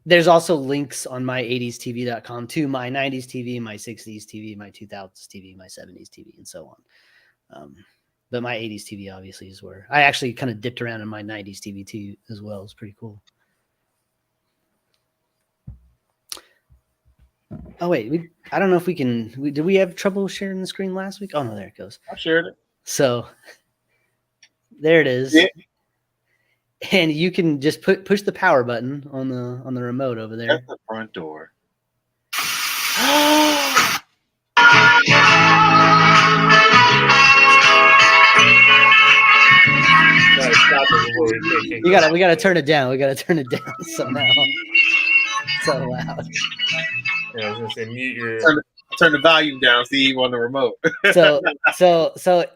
There's also links on my80stv.com to my 90s TV, my 60s TV, my 2000s TV, my 70s TV, and so on. But my 80s TV obviously is where I actually kind of dipped around in my 90s TV too as well. It's pretty cool. Oh wait, I don't know if we can. Did we have trouble sharing the screen last week? Oh no, there it goes. I shared it. So there it is. Yeah. And you can just push the power button on the remote over there. That's the front door. We gotta turn it down. We gotta turn it down somehow. So loud. Yeah, I was gonna say mute your. Turn the volume down, Steve, on the remote. So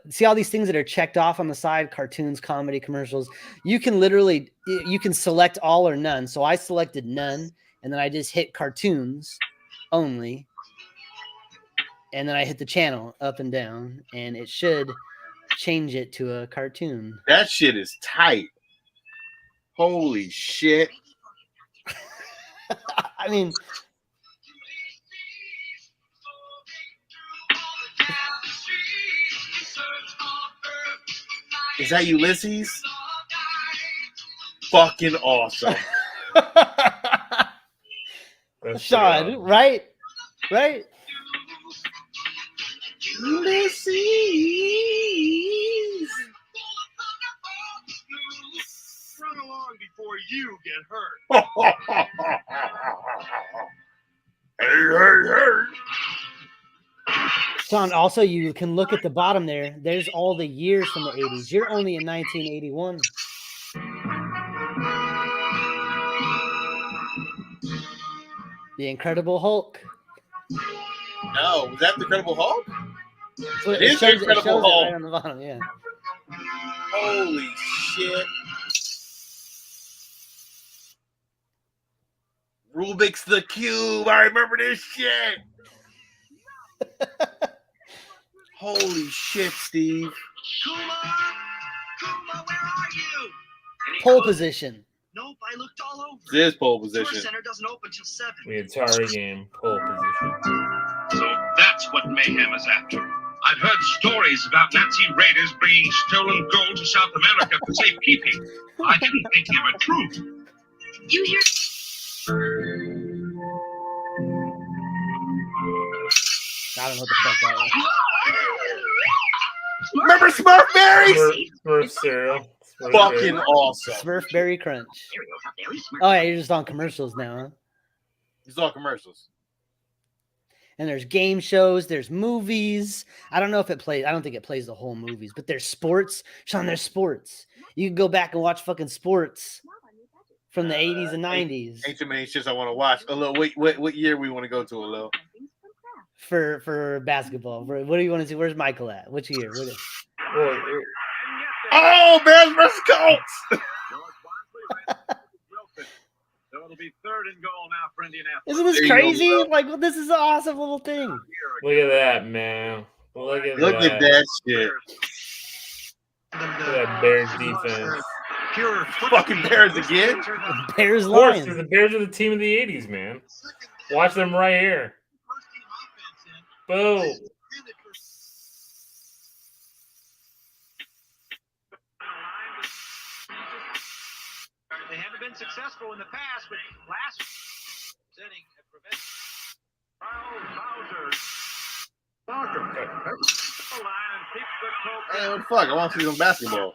see all these things that are checked off on the side: cartoons, comedy, commercials. You can select all or none. So I selected none, and then I just hit cartoons only, and then I hit the channel up and down, and it should change it to a cartoon. That shit is tight. Holy shit. I mean, is that Ulysses? Fucking awesome. Sean, right? Ulysses. Run along before you get hurt. Hey. Sean, also you can look at the bottom there. There's all the years from the 80s. You're only in 1981. The Incredible Hulk. No, was that the Incredible Hulk? So It is the Incredible it Hulk. right on the bottom, yeah. Holy shit. Rubik's the Cube. I remember this shit. Holy shit, Steve. Kuma, where are you? Pole position. Nope, I looked all over. This is pole Tour position. Center doesn't open till 7. The Atari game, pole position. So that's what Mayhem is after. I've heard stories about Nazi raiders bringing stolen gold to South America for safekeeping. I didn't think they were true. You hear? I don't know what the fuck that was. Remember Smurf Berries? Smurf cereal. Smurf Fucking cereal. awesome. Smurf Berry Crunch. Oh yeah, you're just on commercials now, huh? It's all commercials. And there's game shows, there's movies. I don't know if it plays. I don't think it plays the whole movies, but there's sports. Sean, there's sports. You can go back and watch fucking sports from the 80s and 90s. Ain't too many shits I want to watch. Alil, what year we want to go to, Alil? For basketball. What do you want to see? Where's Michael at? Which year? Oh, Bears versus Colts. So it'll be 3rd and goal now for Indianapolis. Isn't this There you crazy? go. Like, well, this is an awesome little thing. Look at that, man. Look at Look at that shit. Look at that Bears defense. Pure Fucking Bears again. Bears Of course, Lions. the Bears are the team of the 80s, man. Watch them right here. Boom. They haven't been successful in the past, but last setting have prevented Hey, what the fuck? I want to see some basketball.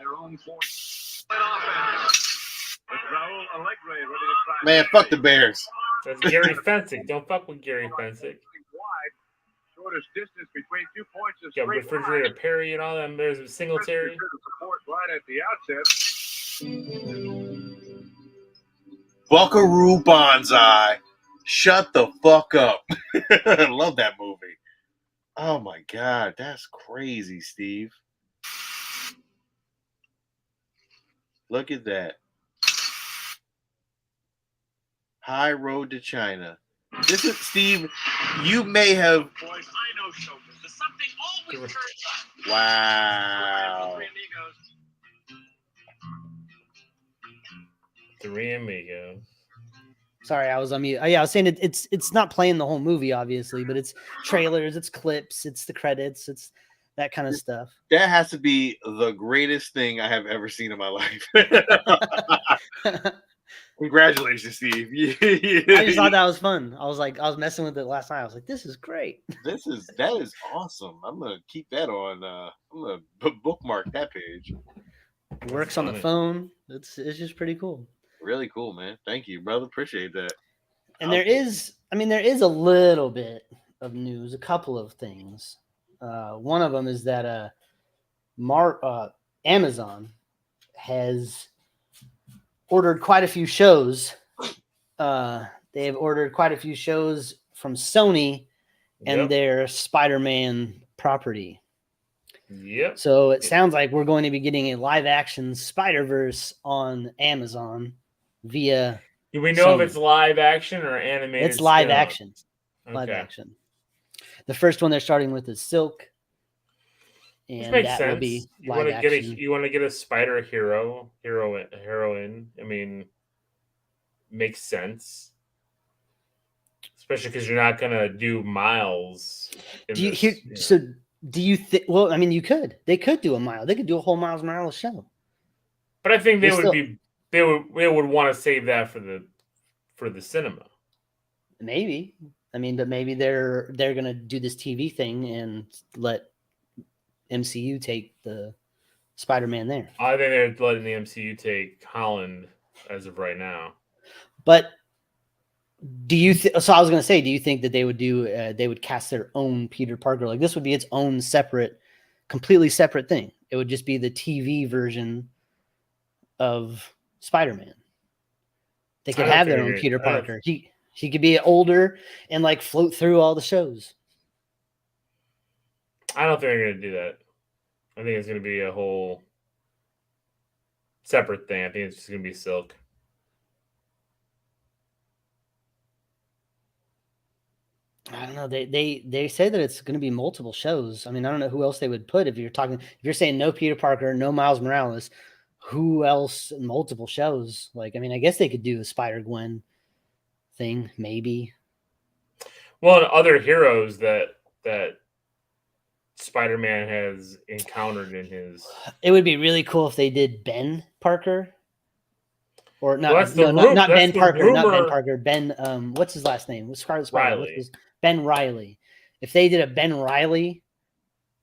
Man, fuck the Bears. That's Gary Fensick. Don't fuck with Gary Fensick. Shortest distance between 2 points is You got Refrigerator Perry and all them. There's a Singletary. support right at the outset. Buckaroo Banzai. Shut the fuck up. I love that movie. Oh my god, that's crazy, Steve. Look at that. High Road to China. This is Steve. You may have. Boys, I know chauffeurs. There's something always turns up. Wow. Three Amigos. Sorry, I was on mute. Yeah, I was saying it's not playing the whole movie, obviously, but it's trailers, it's clips, it's the credits, it's that kind of stuff. That has to be the greatest thing I have ever seen in my life. Congratulations, Steve. I just thought that was fun. I was messing with it last night. I was like, this is great. That is awesome. I'm gonna keep that on. I'm gonna bookmark that page. It works on the phone. It's just pretty cool. Really cool, man. Thank you, brother. Appreciate that. And there is a little bit of news, a couple of things. One of them is that Amazon has ordered quite a few shows. They have ordered quite a few shows from Sony and their Spider-Man property. Yep. So it sounds like we're going to be getting a live-action Spider-Verse on Amazon via. Do we know if it's live action or animated? It's live still? action. Live Okay. action. The first one they're starting with is Silk, Which and makes that sense. will be You live want to action. you want to get a spider heroine. I mean, makes sense, especially because you're not gonna do Miles. Do you think? Well, I mean, they could do a Miles. They could do a whole Miles Morales show. But I think they would want to save that for the cinema. Maybe. I mean, but maybe they're gonna do this TV thing and let MCU take the Spider-Man there. I think they're letting the MCU take Holland as of right now. But do you? So I was gonna say, do you think that they would do? They would cast their own Peter Parker? Like this would be its own separate, completely separate thing. It would just be the TV version of Spider-Man. They could have their own Peter Parker. He could be older and like float through all the shows. I don't think they're going to do that. I think it's going to be a whole separate thing. I think it's just going to be Silk. I don't know. They say that it's going to be multiple shows. I mean, I don't know who else they would put if you're saying no Peter Parker, no Miles Morales. Who else? Multiple shows. Like, I mean, I guess they could do a Spider-Gwen thing, maybe. Well, and other heroes that Spider-Man has encountered in his. It would be really cool if they did Ben Parker, or not. Well, not Ben Parker. Rumor. Not Ben Parker. Ben. What's his last name? What's Scarlet Spider? Riley. Ben Riley. If they did a Ben Riley,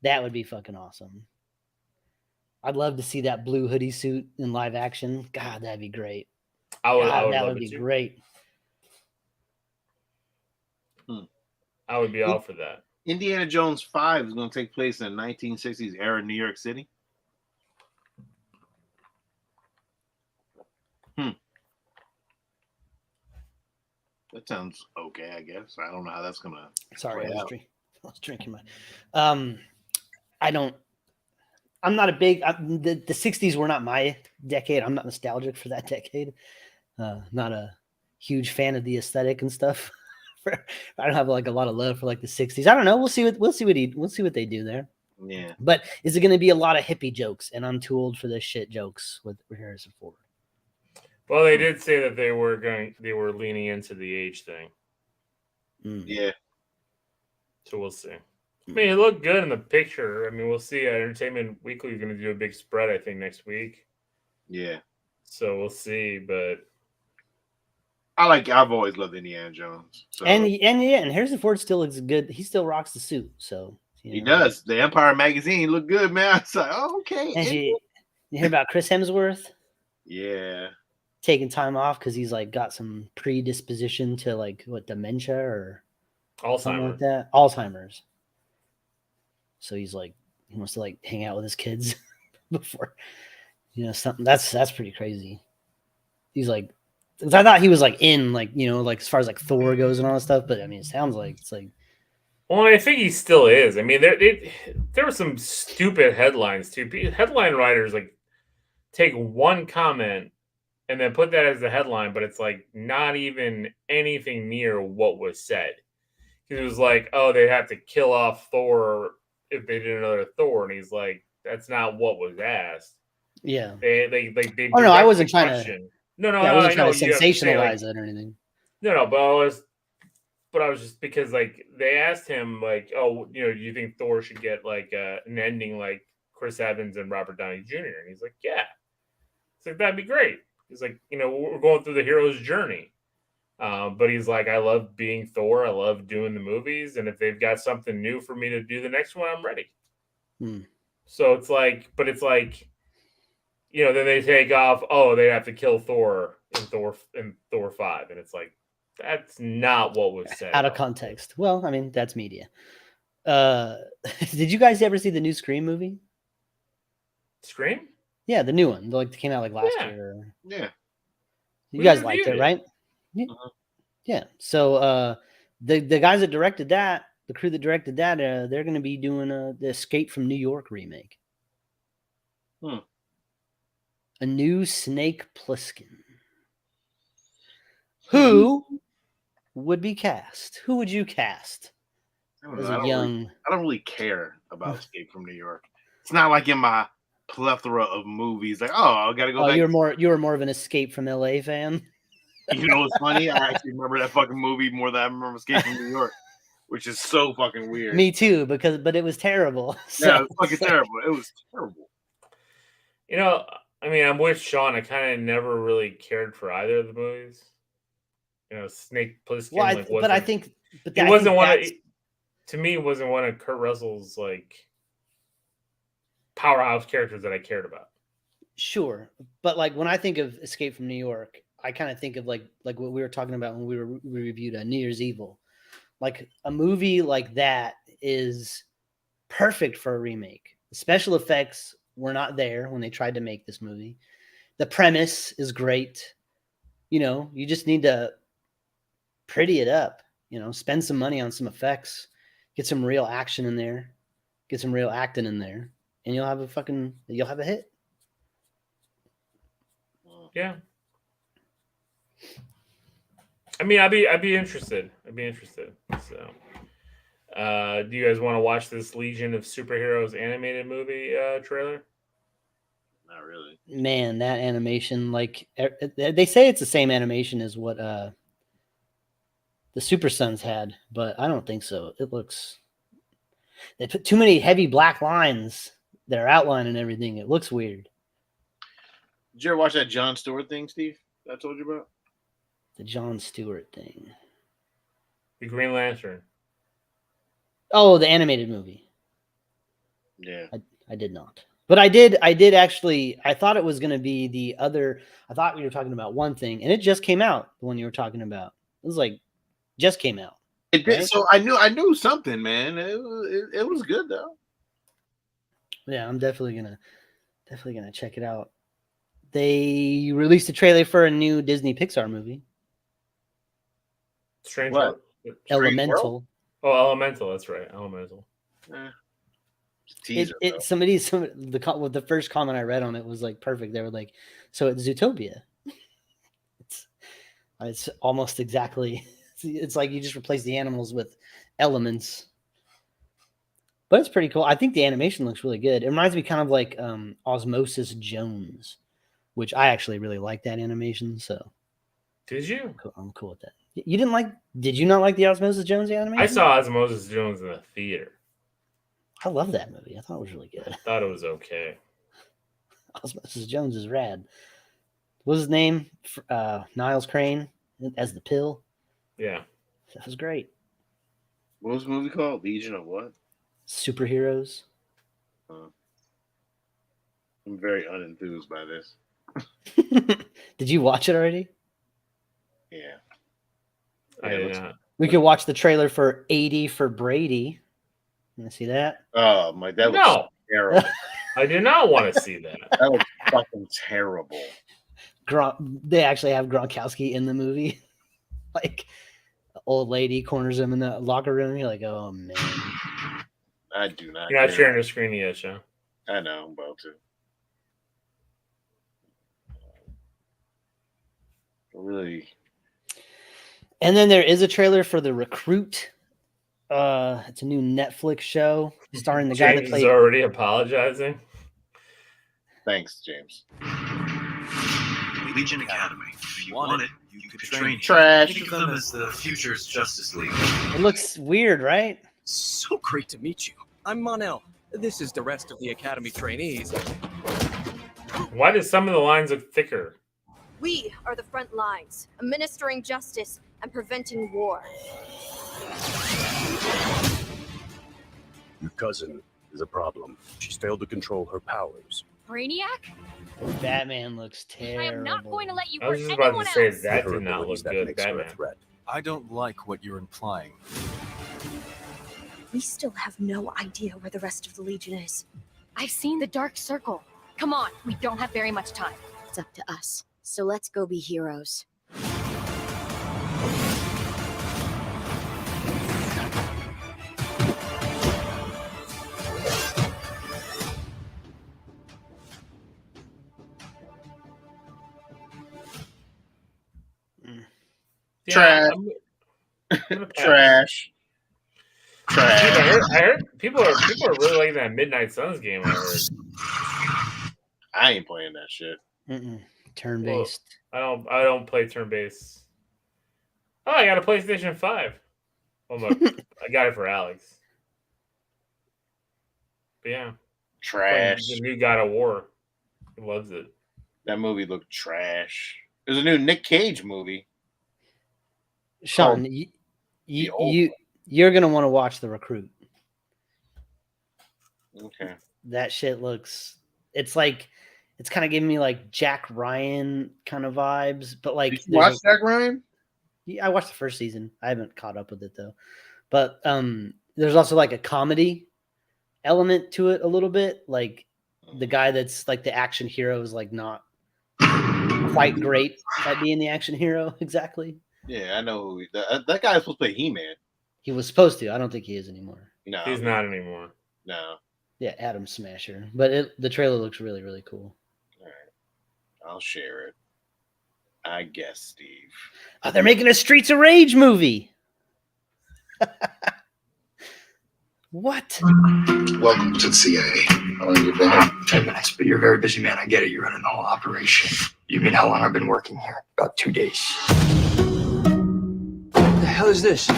that would be fucking awesome. I'd love to see that blue hoodie suit in live action. God, that'd be great. That would be great. I would be all for that. Indiana Jones 5 is going to take place in 1960s era New York City. That sounds okay, I guess. I don't know how that's going to. Sorry, I was drinking my. I'm not a big. The 60s were not my decade. I'm not nostalgic for that decade. Not a huge fan of the aesthetic and stuff. I don't have like a lot of love for like the 60s. I don't know. We'll see what they do there. Yeah. But is it going to be a lot of hippie jokes? And I'm too old for this shit jokes with Harrison Ford. Well, they did say that they were leaning into the age thing. Yeah. So we'll see. I mean, it looked good in the picture. I mean, we'll see. Entertainment Weekly is going to do a big spread, I think, next week. Yeah. So we'll see, but I've always loved Indiana Jones. So. And Harrison Ford still looks good. He still rocks the suit. So he does. The Empire magazine looked good, man. It's like, oh, okay. And you hear about Chris Hemsworth? Yeah. Taking time off because he's like got some predisposition to like dementia or something like that. Alzheimer's. So he's like, he wants to like hang out with his kids before, something that's pretty crazy. He's like, I thought he was like in like, like as far as like Thor goes and all that stuff. But I mean, it sounds like it's like. Well, I think he still is. I mean, there were some stupid headlines too. Headline writers like take one comment and then put that as the headline, but it's like not even anything near what was said. He was like, "Oh, they have to kill off Thor if they did another Thor," and he's like, "That's not what was asked." Yeah. They Oh no, I direct wasn't the trying to. question. No, Yeah, I no, wasn't I trying know to you have to say like sensationalize it or anything. no, but I was just because like they asked him like, "Oh, do you think Thor should get like an ending like Chris Evans and Robert Downey Jr.?" And he's like, "Yeah." It's like that'd be great. He's like, we're going through the hero's journey. But he's like, I love being Thor. I love doing the movies, and if they've got something new for me to do the next one, I'm ready. So it's like, but it's like, then they take off. Oh, they have to kill Thor in Thor 5, and it's like that's not what was said. Out of context. Well, I mean, that's media. Did you guys ever see the new Scream movie? Scream? Yeah, the new one. Like came out like last Yeah. year. Yeah. You We guys liked reviewed it, it. right? Uh-huh. Yeah. So the guys that directed that, the crew that directed that, they're going to be doing the Escape from New York remake. A new Snake Plissken. Who would be cast? Who would you cast I don't as know. a young? I don't really care about Escape from New York. It's not like in my plethora of movies. Like, I gotta go Oh, back. you were more of an Escape from LA fan. You know what's funny? I actually remember that fucking movie more than I remember Escape from New York, which is so fucking weird. Me too, but it was terrible. Yeah, it was fucking terrible. It was terrible. I mean, I'm with Sean. I kind of never really cared for either of the movies. Snake Plissken. Well, but I think, he wasn't one of. To me, it wasn't one of Kurt Russell's like powerhouse characters that I cared about. Sure, but like when I think of Escape from New York, I kind of think of like what we were talking about when we reviewed New Year's Evil. Like a movie like that is perfect for a remake. The special effects were not there when they tried to make this movie. The premise is great. You just need to pretty it up. Spend some money on some effects, get some real action in there, get some real acting in there, and you'll have a hit. Yeah. I mean, I'd be interested. So, do you guys want to watch this Legion of Superheroes animated movie trailer? Not really. Man, that animation, like they say it's the same animation as what the Super Sons had, but I don't think so. They put too many heavy black lines that are outlining everything. It looks weird. Did you ever watch that Jon Stewart thing, Steve? That I told you about? The Jon Stewart thing. The Green Lantern. Oh, the animated movie. Yeah. I did not. But I did actually, I thought it was going to be the other, I thought we were talking about one thing, and it just came out, the one you were talking about. It was like, just came out. It did. Right? So I knew something, man. It was good, though. Yeah, I'm definitely gonna check it out. They released a trailer for a new Disney Pixar movie. Strange What? Elemental. World? Oh, Elemental. That's right. Elemental. Teaser, the first comment I read on it was like perfect. They were like, so it's Zootopia. It's almost exactly. It's like you just replace the animals with elements. But it's pretty cool. I think the animation looks really good. It reminds me kind of like Osmosis Jones, which I actually really like that animation. So, did you? I'm cool with that. You didn't like? Did you not like the Osmosis Jones animation? I saw Osmosis Jones in the theater. I love that movie. I thought it was really good. I thought it was okay. Osmosis Jones is rad. What was his name? Niles Crane as the pill. Yeah, that was great. What was the movie called? Legion of what? Superheroes. I'm very unenthused by this. Did you watch it already? Yeah. I did not. We could watch the trailer for 80 for Brady. You see that? Oh my! That was terrible. I did not want to see that. That was fucking terrible. They actually have Gronkowski in the movie. Like, old lady corners him in the locker room. You're like, oh man. I do not. You're not sharing the screen yet, Sean. I know. I'm about to. really. And then there is a trailer for The Recruit. It's a new Netflix show starring the guy that James is played. already apologizing. Thanks, James. Legion Academy. If you want it, you could train. Trash. Think of them as the future's Justice League. It looks weird, right? So great to meet you. I'm Monel. This is the rest of the Academy trainees. Why does some of the lines look thicker? We are the front lines, administering justice and preventing war. Your cousin is a problem. She's failed to control her powers. Brainiac? Batman looks terrible. I am not going to let you I hurt was just about anyone to say else. that Her did not abilities look that good. makes her a Batman. threat. I don't like what you're implying. We still have no idea where the rest of the Legion is. I've seen the Dark Circle. Come on, we don't have very much time. It's up to us. So let's go be heroes. Yeah, Trash. I'm gonna pass. Trash. Dude, Trash. I heard people are really liking that Midnight Suns game. I heard. I ain't playing that shit. Turn based. I don't play turn based. Oh, I got a PlayStation 5. Oh look, I got it for Alex. But yeah, Trash. the new God of War. He loves it. That movie looked trash. There's a new Nick Cage movie. Sean, the old you're gonna want to watch The Recruit. Okay. That shit looks. It's like it's kind of giving me like Jack Ryan kind of vibes, but like Did you watch Jack Ryan? Yeah, I watched the first season. I haven't caught up with it though. But there's also like a comedy element to it a little bit. Like the guy that's like the action hero is like not quite great at being the action hero exactly. Yeah, I know. That guy is supposed to play He-Man. He was supposed to. I don't think he is anymore. No, He's not anymore. No. Yeah, Adam Smasher. But the trailer looks really, really cool. All right. I'll share it. I guess, Steve. Oh, they're making a Streets of Rage movie. What? Welcome to the CIA. How long have you been here? 10 minutes, but you're a very busy man. I get it. You're running the whole operation. You mean how long I've been working here? About 2 days. What the hell is this?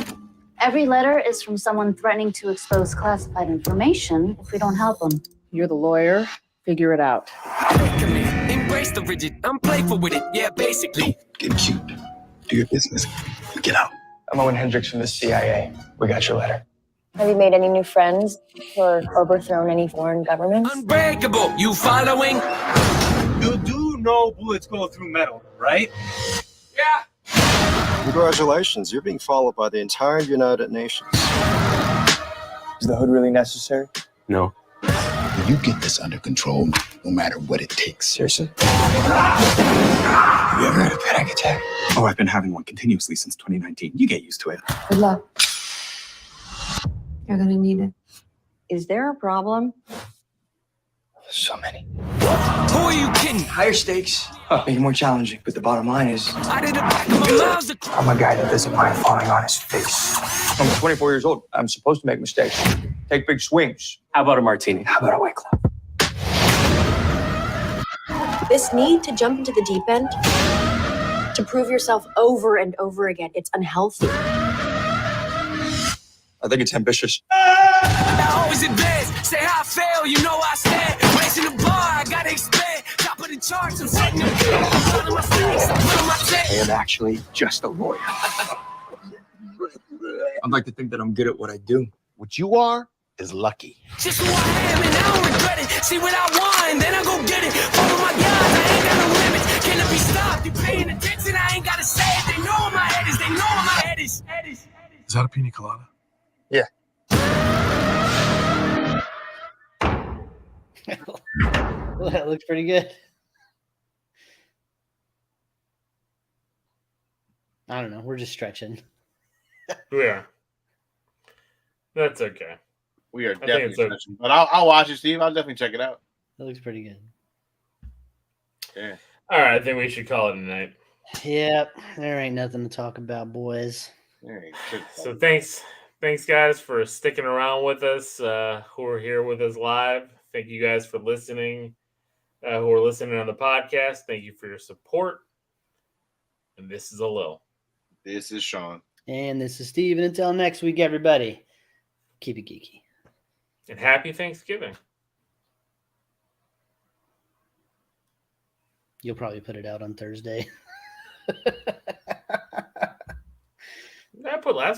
Every letter is from someone threatening to expose classified information if we don't help them. You're the lawyer. Figure it out. Embrace the rigid. I'm playful with it. Yeah, basically. Get cute. Do your business. Get out. I'm Owen Hendricks from the CIA. We got your letter. Have you made any new friends or overthrown any foreign governments? Unbreakable. You following? You do know bullets go through metal, right? Yeah. Congratulations, you're being followed by the entire United Nations. Is the hood really necessary? No. You get this under control, no matter what it takes. Seriously? You ever had a panic attack? Oh, I've been having one continuously since 2019. You get used to it. Good luck. You're gonna need it. Is there a problem? So many. Who are you kidding? Higher stakes. Make it more challenging. But the bottom line is, I did the back of my mouth. I'm a guy that doesn't mind falling on his face. I'm 24 years old. I'm supposed to make mistakes. Take big swings. How about a martini? How about a White Claw? This need to jump into the deep end, to prove yourself over and over again, it's unhealthy. I think it's ambitious. I always advance. Say how I fail, you know I stand. Raising the bar, I gotta expand. Top of the charts, I'm setting the beat. I'm running my face, I'm running my I am actually just a lawyer. I'd like to think that I'm good at what I do. What you are is lucky. Just who I am, and I don't regret it. See what I want, then I go get it. Follow my guys, I ain't got no limits. Can it be stopped? You paying attention? I ain't gotta say it. They know where my head is. They know where my head is. Is that a pina colada? Yeah. Well, that looks pretty good. I don't know. We're just stretching. Yeah. That's okay. We are think definitely it's okay. stretching. But I'll watch it, Steve. I'll definitely check it out. That looks pretty good. Yeah. All right, I think we should call it a night. Yep, there ain't nothing to talk about, boys. So thanks guys for sticking around with us. Who are here with us live? Thank you guys for listening. Who are listening on the podcast? Thank you for your support. And this is Alil. This is Sean. And this is Steve. And until next week, everybody, keep it geeky. And happy Thanksgiving. You'll probably put it out on Thursday. I put last